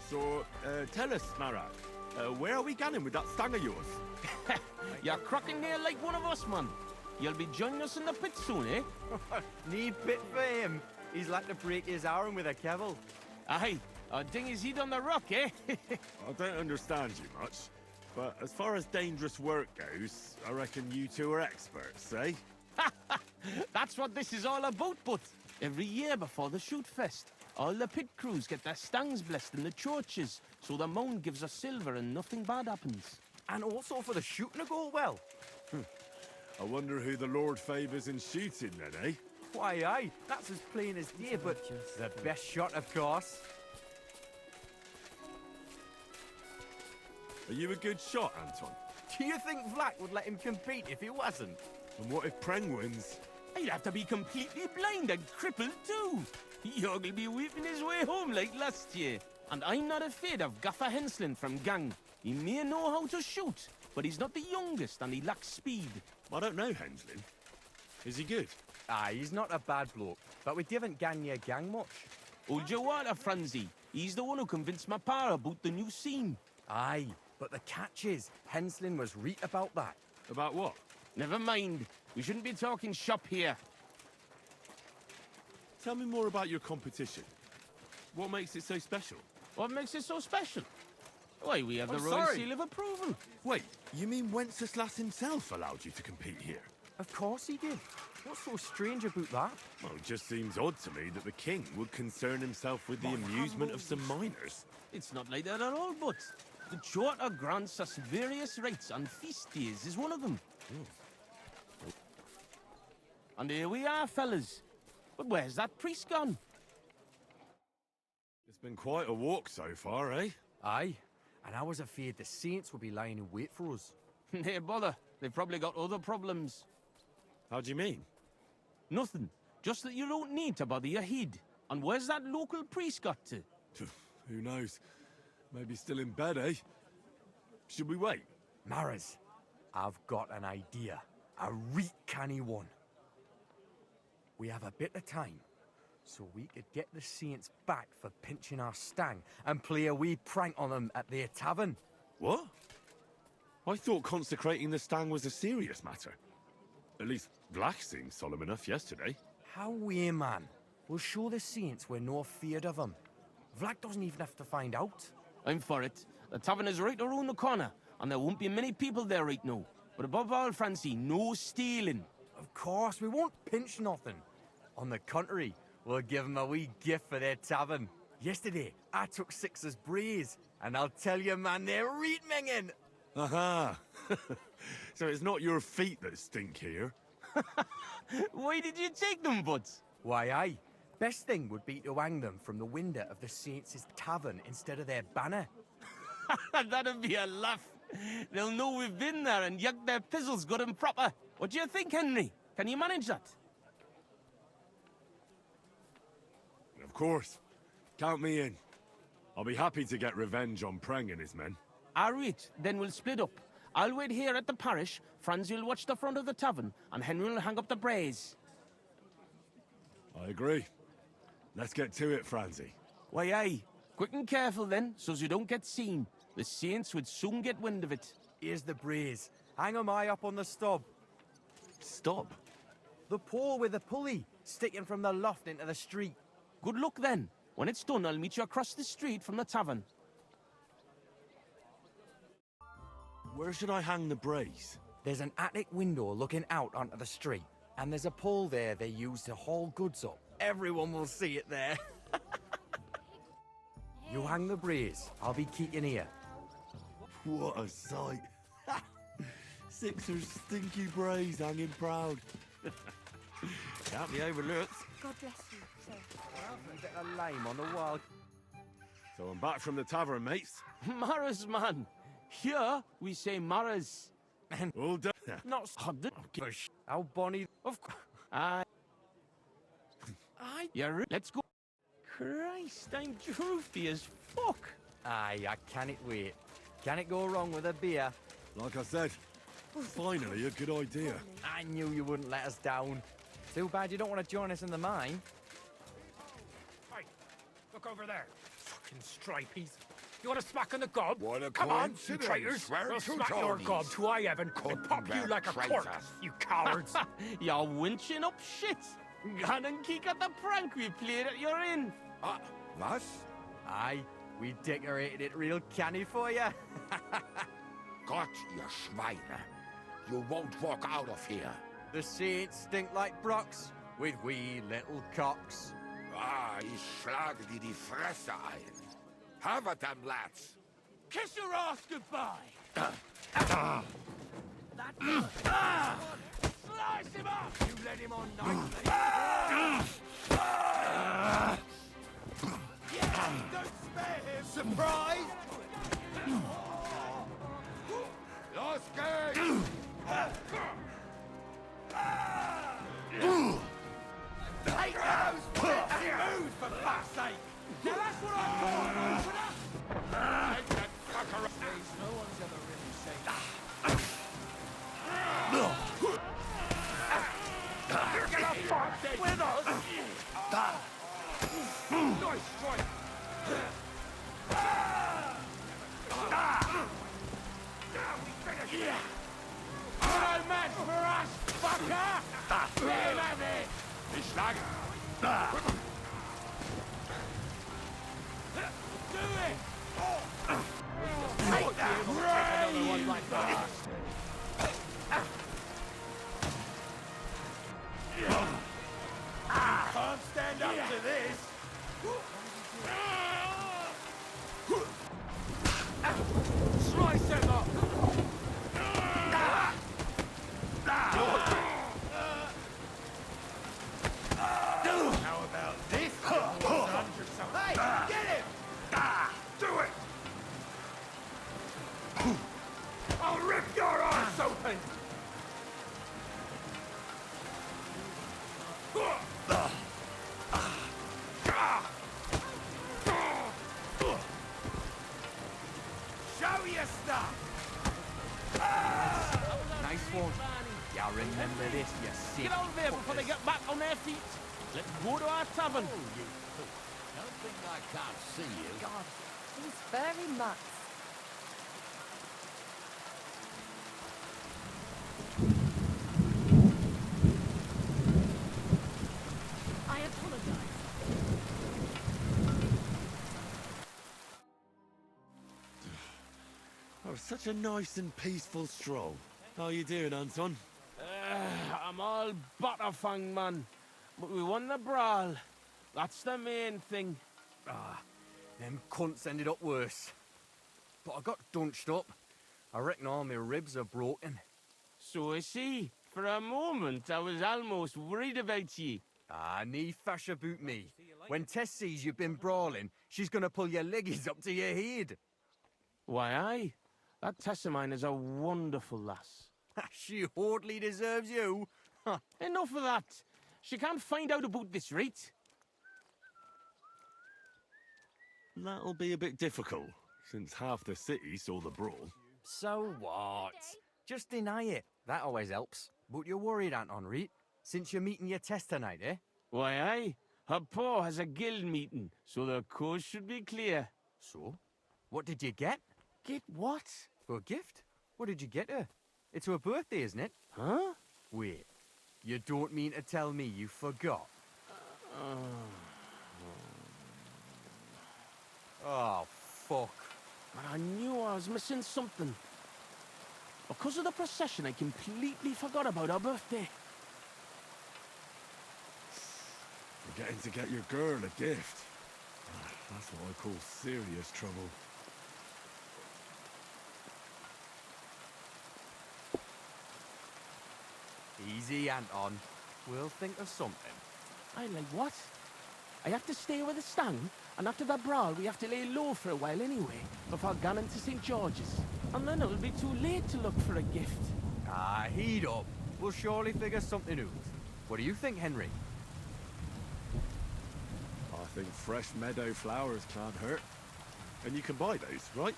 So, tell us, Mara, where are we going with that Stang of yours? You're cracking there like one of us, man. You'll be joining us in the pit soon, eh? Need pit for him. He's like to break his arm with a kevil. Aye, our ding his head on the rock, eh? I don't understand you much, but as far as dangerous work goes, I reckon you two are experts, eh? That's what this is all about, but every year before the shoot fest, all the pit crews get their Stangs blessed in the churches, so the mound gives us silver and nothing bad happens. And also for the shooting to go well. I wonder who the Lord favours in shooting then, eh? Why, aye, that's as plain as day, but the best shot, of course. Are you a good shot, Anton? Do you think Vlak would let him compete if he wasn't? And what if Preng wins? He'd have to be completely blind and crippled too. He'll be weeping his way home like last year. And I'm not afraid of Gaffer Henslin from Gang. He may know how to shoot, but he's not the youngest and he lacks speed. I don't know Henslin. Is he good? Aye, he's not a bad bloke, but we didn't gang near Gang much. Hold your water, Francie. He's the one who convinced my pa about the new scene. Aye, but the catch is, Henslin was right about that. About what? Never mind. We shouldn't be talking shop here. Tell me more about your competition. What makes it so special? What makes it so special? Why, we have the I'm royal sorry. seal of approval. Wait, you mean Wenceslas himself allowed you to compete here? Of course he did. What's so strange about that? Well, it just seems odd to me that the king would concern himself with the amusement of some miners. It's not like that at all, but the charter grants us various rights, and feast days is one of them. And here we are, fellas. But where's that priest gone? It's Been quite a walk so far, eh? Aye, and I was afraid the saints would be lying in wait for us. Nay, bother. They've probably got other problems. How do you mean? Nothing. Just that you don't need to bother your head. And where's that local priest got to? Who knows? Maybe still in bed, eh? Should we wait? Maras, I've got an idea. A reet canny one. We have a bit of time, so we could get the saints back for pinching our stang and play a wee prank on them at their tavern. What? I thought consecrating the stang was a serious matter. At least Vlach seemed solemn enough yesterday. How we, man? We'll show the saints we're no feared of them. Vlach doesn't even have to find out. I'm for it. The tavern is right around the corner, and there won't be many people there right now. But above all, Francie, no stealing. Of course, we won't pinch nothing. On the contrary, we'll give them a wee gift for their tavern. Yesterday, I took 6's braes, and I'll tell you, man, they're reet minging. Aha! So it's not your feet that stink here? Why did you take them, Buds? Why, aye. Best thing would be to hang them from the window of the saints' tavern instead of their banner. That'd be a laugh. They'll know we've been there and yucked their pizzles good and proper. What do you think, Henry? Can you manage that? Of course. Count me in. I'll be happy to get revenge on Preng and his men. All right, then we'll split up. I'll wait here at the parish, Francie will watch the front of the tavern, and Henry will hang up the braes. I agree. Let's get to it, Francie. Why, aye. Quick and careful then, so's you don't get seen. The saints would soon get wind of it. Here's the braes. Hang 'em high up on the stub. Stop. The pole with the pulley, sticking from the loft into the street. Good luck then. When it's done, I'll meet you across the street from the tavern. Where should I hang the brace? There's an attic window looking out onto the street, and there's a pole there they use to haul goods up. Everyone will see it there. You hang the brace. I'll be keeping here. What a sight. 6's stinky braes hanging proud. Can't be overlooked. God bless you, sir. A bit of lime on the wall. So I'm back from the tavern, mates. Maras, man. Here, we say Maras. And All done. not Hundred. how bonny. Of course. Aye. Aye. Let's go. Christ, I'm droopy as fuck. Aye, I can't wait. Can it go wrong with a beer? Like I said, finally a good idea. I knew you wouldn't let us down. Too bad you don't want to join us in the mine. Hey, look over there. Fucking stripies. You want to smack on the gob? What a Come on, you coincidence. traitors. We're We'll two smack your Tonys. gob to I heaven and pop you like a cork, traitors. you cowards. You're winching up shit. Gone and kick at the prank we played at your inn. Was? Aye, we decorated it real canny for you. Gott, ihr Schweine. You won't walk out of here. The saints stink like brocks with wee little cocks. Ich schlage dir die Fresse ein. Have at them, lads. Kiss your ass goodbye. Slice him up. You let him on nicely. Don't spare him. Surprise! Los geht's! Take those fancy moves, for fuck's sake! Now that's what I call open up! Take that fucker up. No one's ever really safe. You're gonna fight with us! Nice strike! You're no match for us, fucker! Let him have it! Ich schlage. Do it! Take that! Another one like that. Can't stand up to this! Slice him up! How about fiesta! Nice one. Yeah, remember this, you sick Get out of there before they fuckers. get back on their feet. Let's go to our tavern. Don't think I can't see you. God, he's very nuts. I apologize. Oh, such a nice and peaceful stroll. How you doing, Anton? I'm all butterfang, man. But we won the brawl. That's the main thing. Them cunts ended up worse. But I got dunched up. I reckon all my ribs are broken. So I see. For a moment, I was almost worried about you. Need fash about me. When Tess sees you've been brawling, she's gonna pull your leggies up to your head. Why, aye. That Tess of mine is a wonderful lass. She hardly deserves you. Enough of that. She can't find out about this, right? That'll be a bit difficult, since half the city saw the brawl. So what? Just deny it. That always helps. But you're worried, Anton, right? Since you're meeting your Tess tonight, eh? Why, aye. Her pa has a guild meeting, so the coast should be clear. So? What did you get? Get what? A gift? What did you get her? It's her birthday, isn't it? Huh? Wait. You don't mean to tell me you forgot? Oh, fuck. But I knew I was missing something. Because of the procession, I completely forgot about her birthday. Forgetting to get your girl a gift. That's what I call serious trouble. Easy, Anton. We'll think of something. I like what? I have to stay with the stang, and after that brawl, we have to lay low for a while anyway, before going to St. George's. And then it'll be too late to look for a gift. Heat up. We'll surely figure something out. What do you think, Henry? I think fresh meadow flowers can't hurt. And you can buy those, right?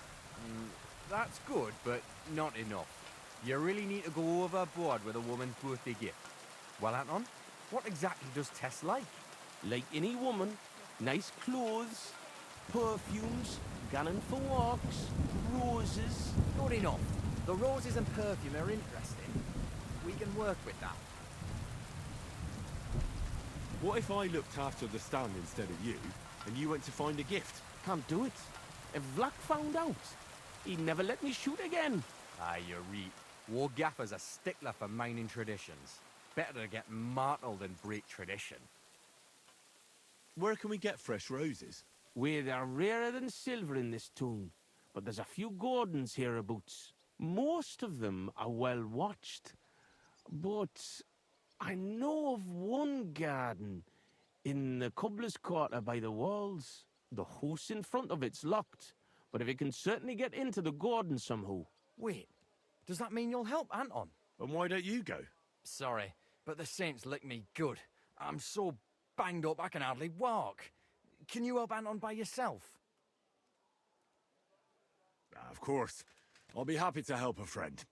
That's good, but not enough. You really need to go overboard with a woman's birthday gift. Well, Anton, what exactly does Tess like? Like any woman, nice clothes, perfumes, going for walks, roses. Not enough. The roses and perfume are interesting. We can work with that. What if I looked after the stand instead of you, and you went to find a gift? Can't do it. If Vlack found out, he'd never let me shoot again. You're right. War Gaffer's a stickler for mining traditions. Better to get martled than break tradition. Where can we get fresh roses? Where they're rarer than silver in this town, but there's a few gardens hereabouts. Most of them are well watched, but I know of one garden in the cobbler's quarter by the walls. The house in front of it's locked, but if you can certainly get into the garden somehow. Wait, does that mean you'll help Anton? And why don't you go? Sorry, but the saints lick me good. I'm so banged up I can hardly walk. Can you help Anton by yourself? Of course. I'll be happy to help a friend.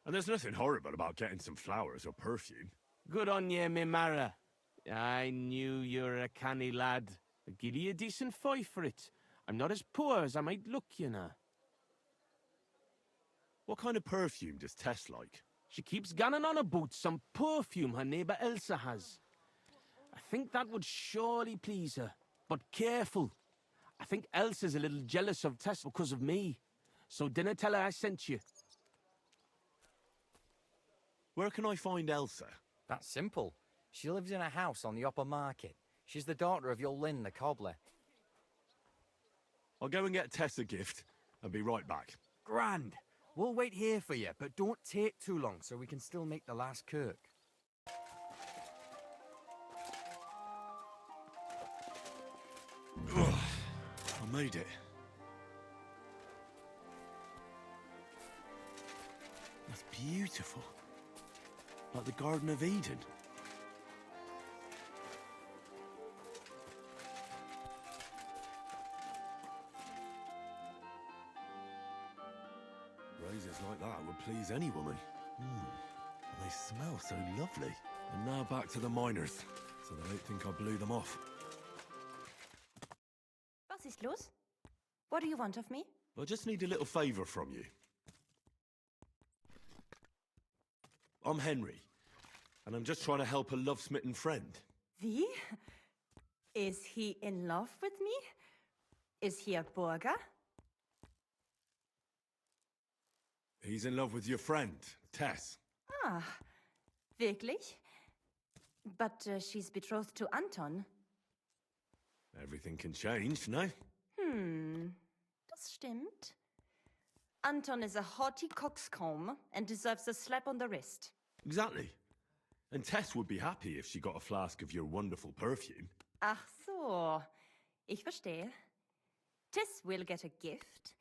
And there's nothing horrible about getting some flowers or perfume. Good on ye, me Mara. I knew you were a canny lad. I'll give you a decent fight for it. I'm not as poor as I might look, you know. What kind of perfume does Tess like? She keeps gunning on about some perfume her neighbour Elsa has. I think that would surely please her. But careful. I think Elsa's a little jealous of Tess because of me. So dinna tell her I sent you. Where can I find Elsa? That's simple. She lives in a house on the upper market. She's the daughter of your Lynn, the cobbler. I'll go and get Tess a gift and be right back. Grand. We'll wait here for you, but don't take too long so we can still make the last kirk. I made it. That's beautiful. Like the Garden of Eden. Roses like that would please any woman. And they smell so lovely. And now back to the miners, so they don't think I blew them off. Was ist los? What do you want of me? I just need a little favour from you. I'm Henry, and I'm just trying to help a love-smitten friend. Wie? Is he in love with me? Is he a Burger? He's in love with your friend, Tess. Ah, wirklich? But she's betrothed to Anton. Everything can change, no? Das stimmt. Anton is a haughty coxcomb and deserves a slap on the wrist. Exactly. And Tess would be happy if she got a flask of your wonderful perfume. Ach so, ich verstehe. Tess will get a gift,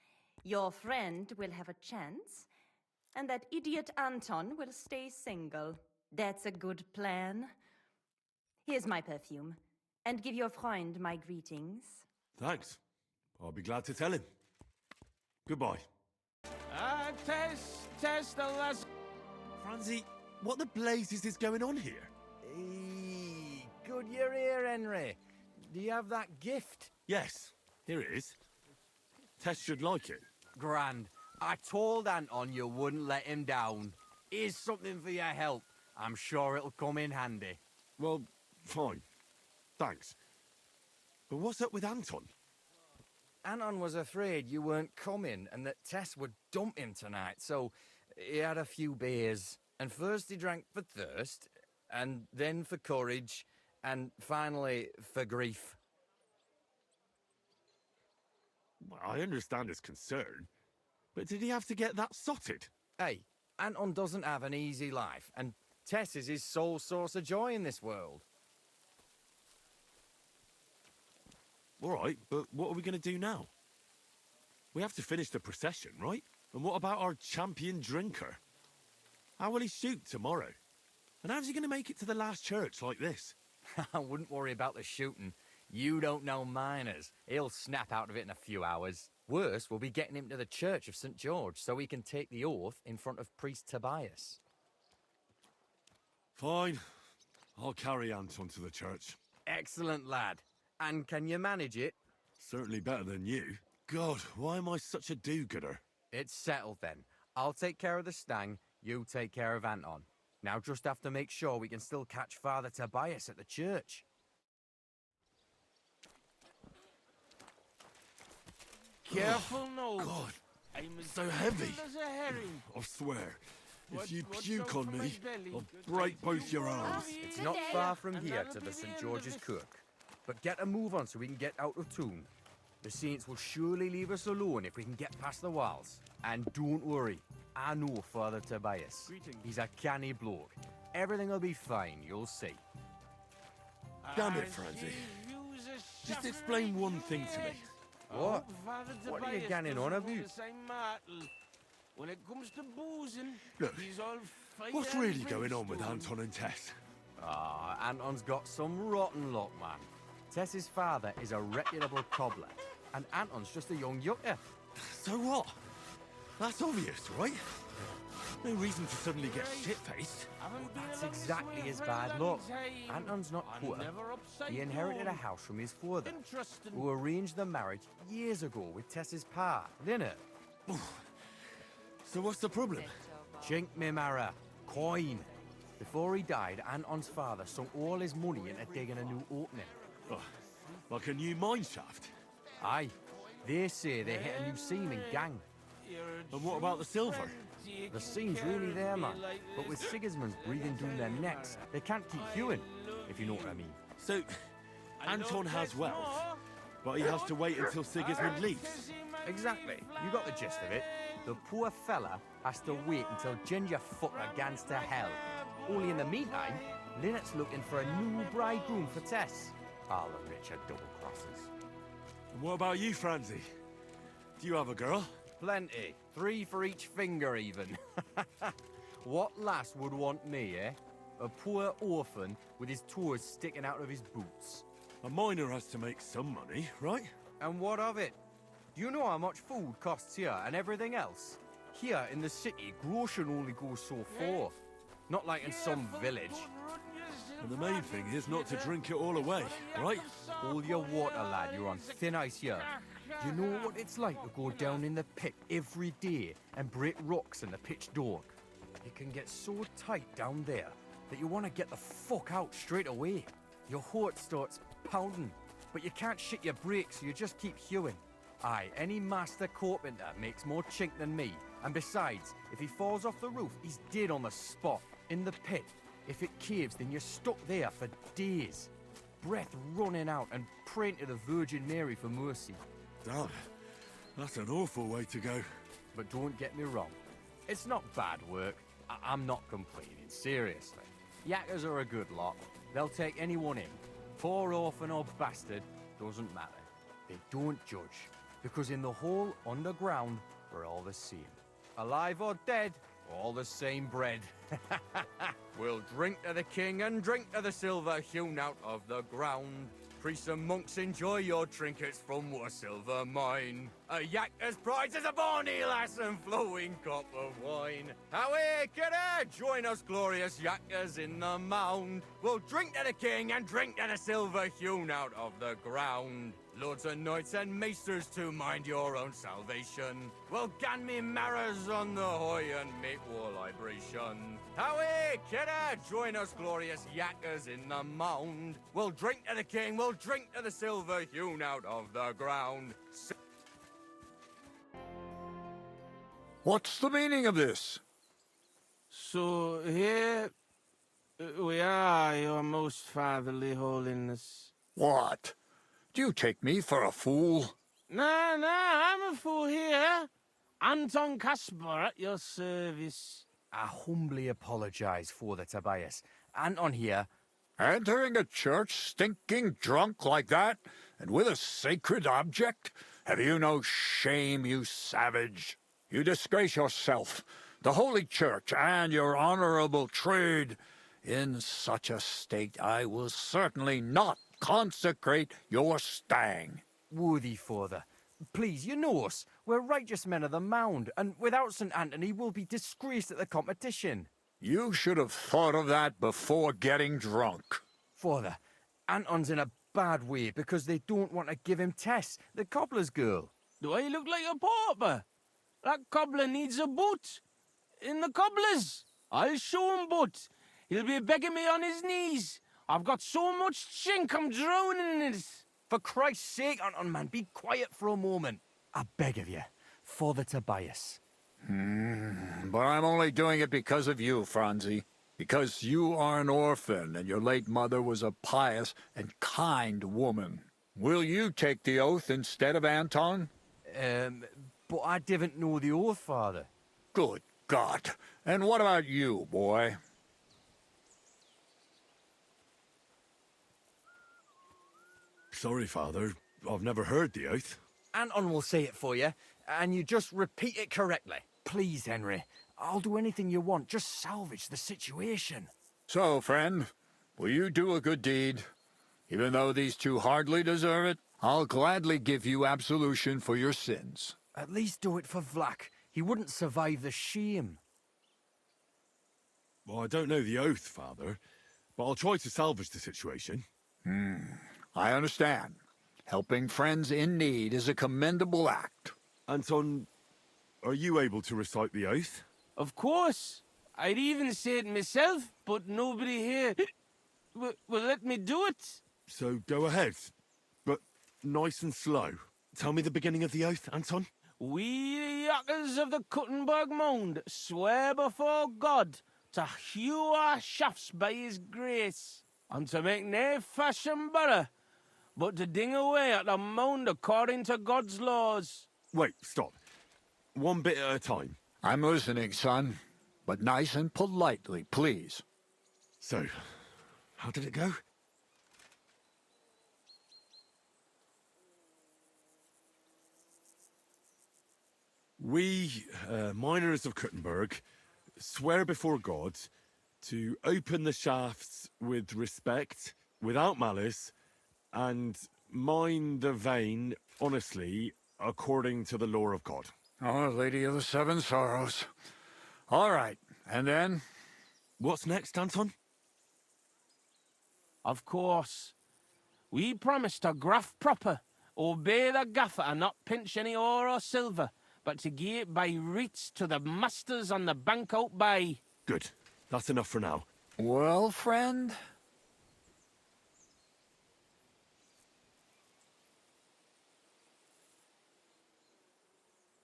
your friend will have a chance, and that idiot Anton will stay single. That's a good plan. Here's my perfume, and give your friend my greetings. Thanks. I'll be glad to tell him. Goodbye. Tess, the last... Franzi, what the blazes is going on here? Hey, good you're here, Henry. Do you have that gift? Yes, here it is. Tess should like it. Grand. I told Anton you wouldn't let him down. Here's something for your help. I'm sure it'll come in handy. Well, fine. Thanks. But what's up with Anton? Anton was afraid you weren't coming and that Tess would dump him tonight, so he had a few beers. And first he drank for thirst, and then for courage, and finally for grief. Well, I understand his concern, but did he have to get that sotted? Hey, Anton doesn't have an easy life, and Tess is his sole source of joy in this world. All right, but what are we going to do now? We have to finish the procession, right? And what about our champion drinker? How will he shoot tomorrow? And how's he going to make it to the last church like this? I wouldn't worry about the shooting. You don't know miners. He'll snap out of it in a few hours. Worse will be getting him to the Church of St. George so he can take the oath in front of Priest Tobias. Fine. I'll carry Anton to the church. Excellent, lad. And can you manage it? Certainly better than you. God, why am I such a do-gooder? It's settled then. I'll take care of the stang, you take care of Anton. Now just have to make sure we can still catch Father Tobias at the church. Careful now. God, I'm as so heavy. gentle as a herring. I swear, if Watch- you watch puke out on for me, my belly. I'll break both your arms. It's not far from here to the St. George's Kirk. But get a move on so we can get out of tune. The saints will surely leave us alone if we can get past the walls. And don't worry, I know Father Tobias. He's a canny bloke. Everything will be fine, you'll see. Damn it, Franzi. Just explain one thing to me. What? What are you ganning on about? When it comes to boozing, Look, he's all fire what's and really going on with brimstone. Anton and Tess? Ah, Anton's got some rotten luck, man. Tess's father is a reputable cobbler, and Anton's just a young yucker. So what? That's obvious, right? No reason to suddenly get shit-faced. That's exactly his bad luck. Anton's not poor. He inherited a house from his father, who arranged the marriage years ago with Tess's pa, Lynette. So what's the problem? Chink me mara, coin. Before he died, Anton's father sunk all his money into digging a new opening. Oh, like a new mine shaft? Aye, they say they hit a new seam in gang. And what about the silver? The seam's really there, man. But with Sigismund's breathing down their necks, they can't keep queuing, if you know what I mean. So, Anton has wealth, but he has to wait until Sigismund leaves. Exactly. You got the gist of it. The poor fella has to wait until Ginger fucker gans to hell. Only in the meantime, Lynette's looking for a new bridegroom for Tess. All the rich are double crosses. And what about you, Franzi? Do you have a girl? Plenty. 3 for each finger, even. What lass would want me, eh? A poor orphan with his toes sticking out of his boots. A miner has to make some money, right? And what of it? Do you know how much food costs here and everything else? Here in the city, grocery only goes so far. Not like in some village. And the main thing is not to drink it all away, right? Hold your water, lad. You're on thin ice here. You know what it's like to go down in the pit every day and break rocks in the pitch dark? It can get so tight down there that you want to get the fuck out straight away. Your heart starts pounding, but you can't shit your brakes, so you just keep hewing. Aye, any master carpenter makes more chink than me. And besides, if he falls off the roof, he's dead on the spot, in the pit. If it caves, then you're stuck there for days. Breath running out and praying to the Virgin Mary for mercy. Damn, that's an awful way to go. But don't get me wrong, it's not bad work. I'm not complaining, seriously. Yakkers are a good lot. They'll take anyone in. Poor orphan or bastard, doesn't matter. They don't judge, because in the whole underground, we're all the same. Alive or dead, all the same bread. We'll drink to the king and drink to the silver hewn out of the ground. Priests and monks, enjoy your trinkets from our silver mine. A yakker's prize is a bonny lass and flowing cup of wine. Away, kidder, join us glorious yakkers in the mound. We'll drink to the king and drink to the silver hewn out of the ground. Lords and knights and maesters to mind your own salvation. Well, gan me marrows on the hoy and make war libration. Away, kidder, join us glorious yakkers in the mound. We'll drink to the king, we'll drink to the silver hewn out of the ground. What's the meaning of this? So here we are, your most fatherly holiness. What? Do you take me for a fool? Nah, I'm a fool here. Anton Caspar at your service. I humbly apologize, Father Tobias. Anton here. Entering a church stinking drunk like that, and with a sacred object? Have you no shame, you savage? You disgrace yourself, the Holy Church, and your honorable trade. In such a state, I will certainly not consecrate your stang. Worthy Father, please, you know us. We're righteous men of the Mound, and without St. Anthony, we'll be disgraced at the competition. You should have thought of that before getting drunk. Father, Anton's in a bad way because they don't want to give him Tess, the cobbler's girl. Do I look like a pauper? That cobbler needs a boot. In the cobbler's. I'll show him boot. He'll be begging me on his knees. I've got so much chink, I'm drowning in it. For Christ's sake, Anton, man, be quiet for a moment. I beg of you, Father Tobias. But I'm only doing it because of you, Franzi. Because you are an orphan, and your late mother was a pious and kind woman. Will you take the oath instead of Anton? But I didn't know the oath, Father. Good God. And what about you, boy? Sorry, Father. I've never heard the oath. Anton will say it for you, and you just repeat it correctly. Please, Henry. I'll do anything you want. Just salvage the situation. So, friend, will you do a good deed? Even though these two hardly deserve it, I'll gladly give you absolution for your sins. At least do it for Vlak. He wouldn't survive the shame. Well, I don't know the oath, Father, but I'll try to salvage the situation. I understand. Helping friends in need is a commendable act. Anton, are you able to recite the oath? Of course. I'd even say it myself, but nobody here will let me do it. So go ahead, but nice and slow. Tell me the beginning of the oath, Anton. We, the Yakkers of the Kuttenberg Mound, swear before God to hew our shafts by his grace, and to make nae fashion better, but to ding away at the mound according to God's laws. Wait, stop. One bit at a time. I'm listening, son, but nice and politely, please. So, how did it go? We, miners of Kuttenberg, swear before God to open the shafts with respect, without malice, and mine the vein honestly according to the law of God. Oh, Lady of the Seven Sorrows. All right, and then? What's next, Anton? Of course. We promised to graft proper, obey the gaffer and not pinch any ore or silver, but to gie it by reets to the masters on the bank out by. Good. That's enough for now. Well, friend?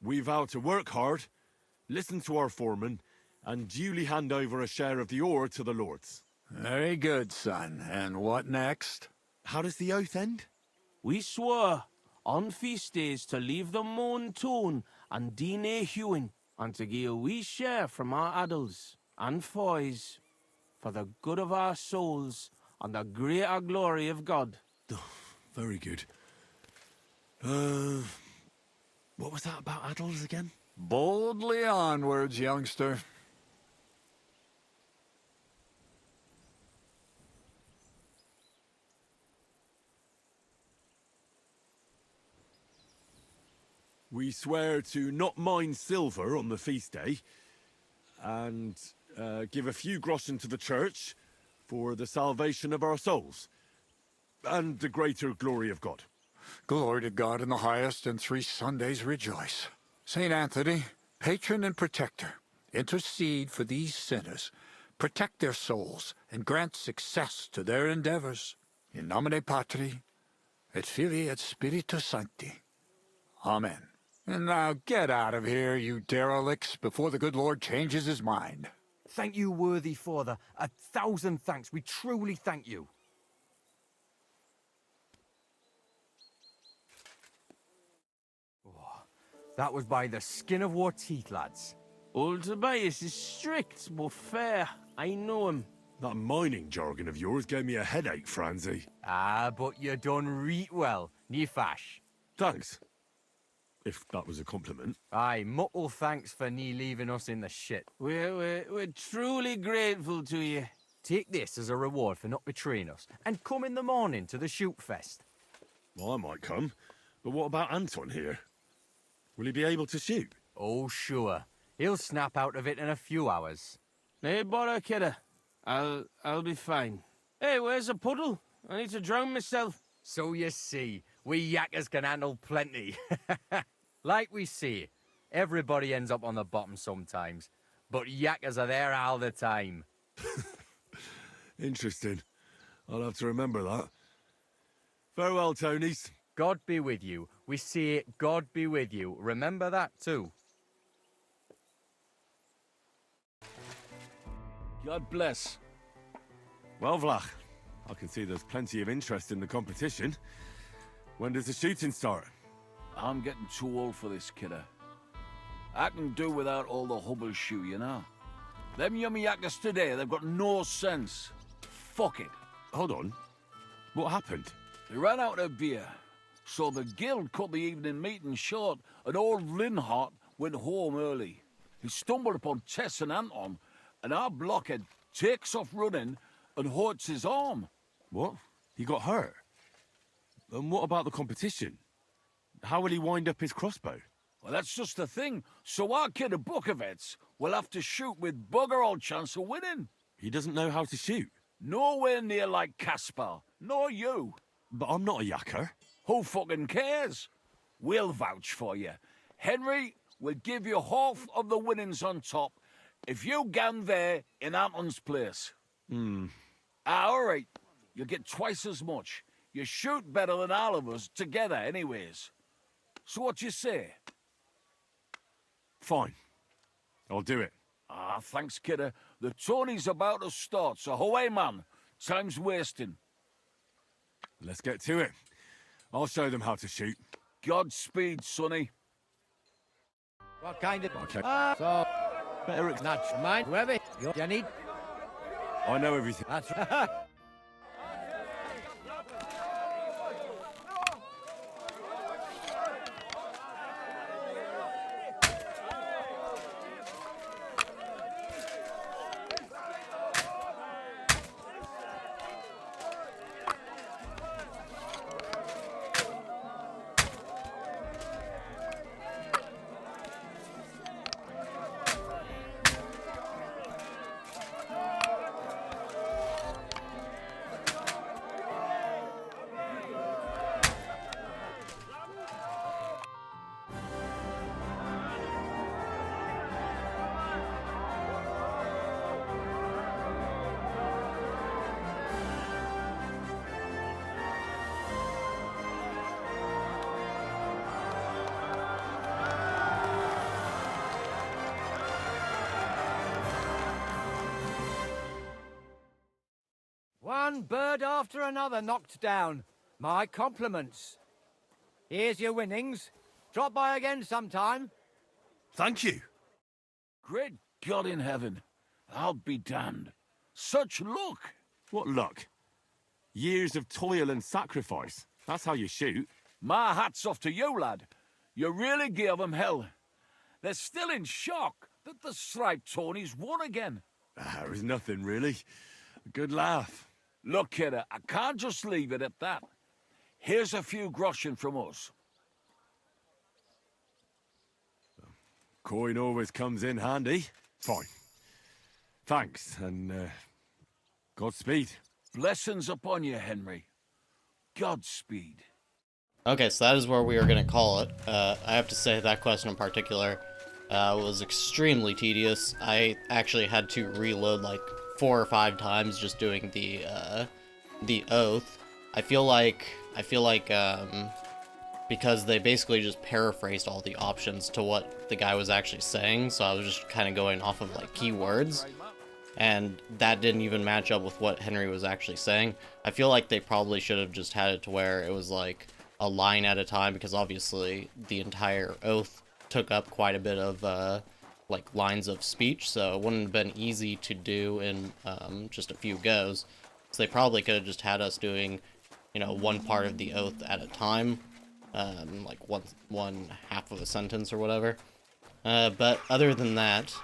We vow to work hard, listen to our foreman, and duly hand over a share of the ore to the lords. Very good, son. And what next? How does the oath end? We swore on feast days to leave the moan tone and do nae hewing, and to gie a wee share from our addles and foys for the good of our souls and the greater glory of God. Very good. What was that about addles again? Boldly onwards, youngster. We swear to not mine silver on the feast day, and give a few groschen to the church for the salvation of our souls, and the greater glory of God. Glory to God in the highest, and 3 Sundays rejoice. Saint Anthony, patron and protector, intercede for these sinners, protect their souls, and grant success to their endeavors. In nomine Patri, et Filii et Spiritus Sancti. Amen. And now get out of here, you derelicts, before the good Lord changes his mind. Thank you, worthy father. 1,000 thanks. We truly thank you. Oh, that was by the skin of our teeth, lads. Old Tobias is strict but fair. I know him. That mining jargon of yours gave me a headache, Franzi. Ah, but you done reet well, nie fash. Thanks. If that was a compliment. Aye, muckle thanks for nie leaving us in the shit. We're truly grateful to you. Take this as a reward for not betraying us, and come in the morning to the shoot fest. Well, I might come, but what about Anton here? Will he be able to shoot? Oh, sure. He'll snap out of it in a few hours. Hey, bother, kidder. I'll be fine. Hey, where's the puddle? I need to drown myself. So you see, we yakkers can handle plenty. Like we see, everybody ends up on the bottom sometimes, but yakkers are there all the time. Interesting. I'll have to remember that. Farewell, Tonys. God be with you. We say, God be with you. Remember that too. God bless. Well, Vlach, I can see there's plenty of interest in the competition. When does the shooting start? I'm getting too old for this, kidder. I can do without all the hubble shoe, you know. Them yummy yakkers today, they've got no sense. Fuck it. Hold on. What happened? They ran out of beer, so the guild cut the evening meeting short, and old Linhart went home early. He stumbled upon Tess and Anton, and our blockhead takes off running and hurts his arm. What? He got hurt? And what about the competition? How will he wind up his crossbow? Well, that's just the thing. So our kid of Bukovets will have to shoot with bugger all chance of winning. He doesn't know how to shoot. Nowhere near like Caspar, nor you. But I'm not a yakker. Who fucking cares? We'll vouch for you. Henry will give you half of the winnings on top if you gan there in Anton's place. All right. You'll get twice as much. You shoot better than all of us together anyways. So what you say? Fine. I'll do it. Ah, thanks, kidder. The tourney's about to start, so away, man. Time's wasting. Let's get to it. I'll show them how to shoot. Godspeed, sonny. What kind of... Okay. So, Better not mine, whoever you need. I know everything. That's right. one bird after another knocked down. My compliments. Here's your winnings. Drop by again sometime. Thank you. Great God in heaven. I'll be damned. Such luck. What luck? Years of toil and sacrifice. That's how you shoot. My hat's off to you, lad. You really gave them hell. They're still in shock that the striped Tony's won again. It was nothing, really. A good laugh. Look, kidder, I can't just leave it at that. Here's a few groschen from us. Coin always comes in handy. Fine. Thanks, and Godspeed. Blessings upon you, Henry. Godspeed. Okay, so that is where we are going to call it. I have to say that question in particular was extremely tedious. I actually had to reload like 4 or 5 times just doing the oath. I feel like because they basically just paraphrased all the options to what the guy was actually saying, so I was just kind of going off of like keywords, and that didn't even match up with what Henry was actually saying. I feel like they probably should have just had it to where it was like a line at a time, because obviously the entire oath took up quite a bit of like lines of speech, so it wouldn't have been easy to do in just a few goes. So they probably could have just had us doing, you know, one part of the oath at a time, like one half of a sentence or whatever. But other than that,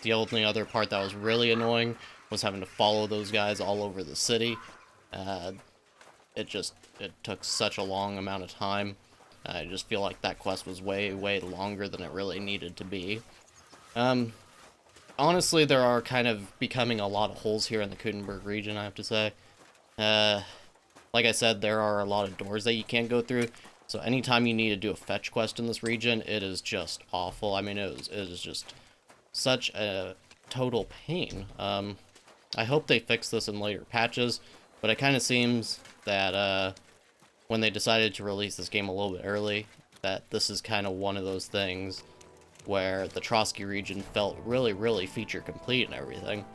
the only other part that was really annoying was having to follow those guys all over the city. It took such a long amount of time. I just feel like that quest was way, way longer than it really needed to be. Honestly, there are kind of becoming a lot of holes here in the Kutenberg region, I have to say. Like I said, there are a lot of doors that you can't go through, so anytime you need to do a fetch quest in this region, it is just awful. I mean, it is just such a total pain. I hope they fix this in later patches, but it kind of seems that when they decided to release this game a little bit early, that this is kind of one of those things where the Trotsky region felt really, really feature complete and everything.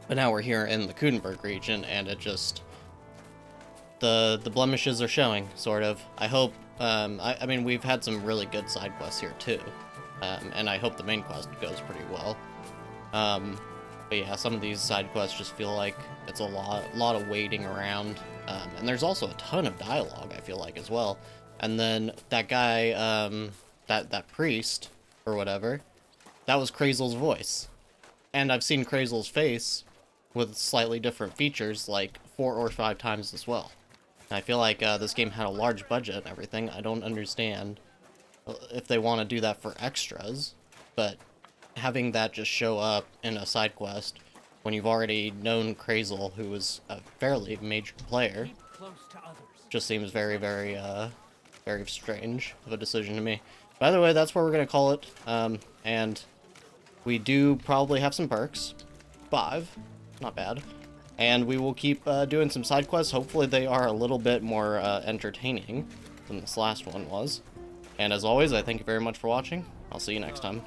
But now we're here in the Kutenberg region, and it just... The blemishes are showing, sort of. I hope... I mean, we've had some really good side quests here, too. And I hope the main quest goes pretty well. But yeah, some of these side quests just feel like it's a lot of waiting around. And there's also a ton of dialogue, I feel like, as well. And then that guy, that priest, or whatever, that was Krazel's voice. And I've seen Krazel's face with slightly different features, like 4 or 5 times as well. And I feel like this game had a large budget and everything. I don't understand if they want to do that for extras, but having that just show up in a side quest when you've already known Krazel, who is a fairly major player, just seems very, very, very strange of a decision to me. By the way, that's where we're going to call it, and we do probably have some perks. 5, not bad. And we will keep doing some side quests. Hopefully they are a little bit more entertaining than this last one was. And as always, I thank you very much for watching. I'll see you next time.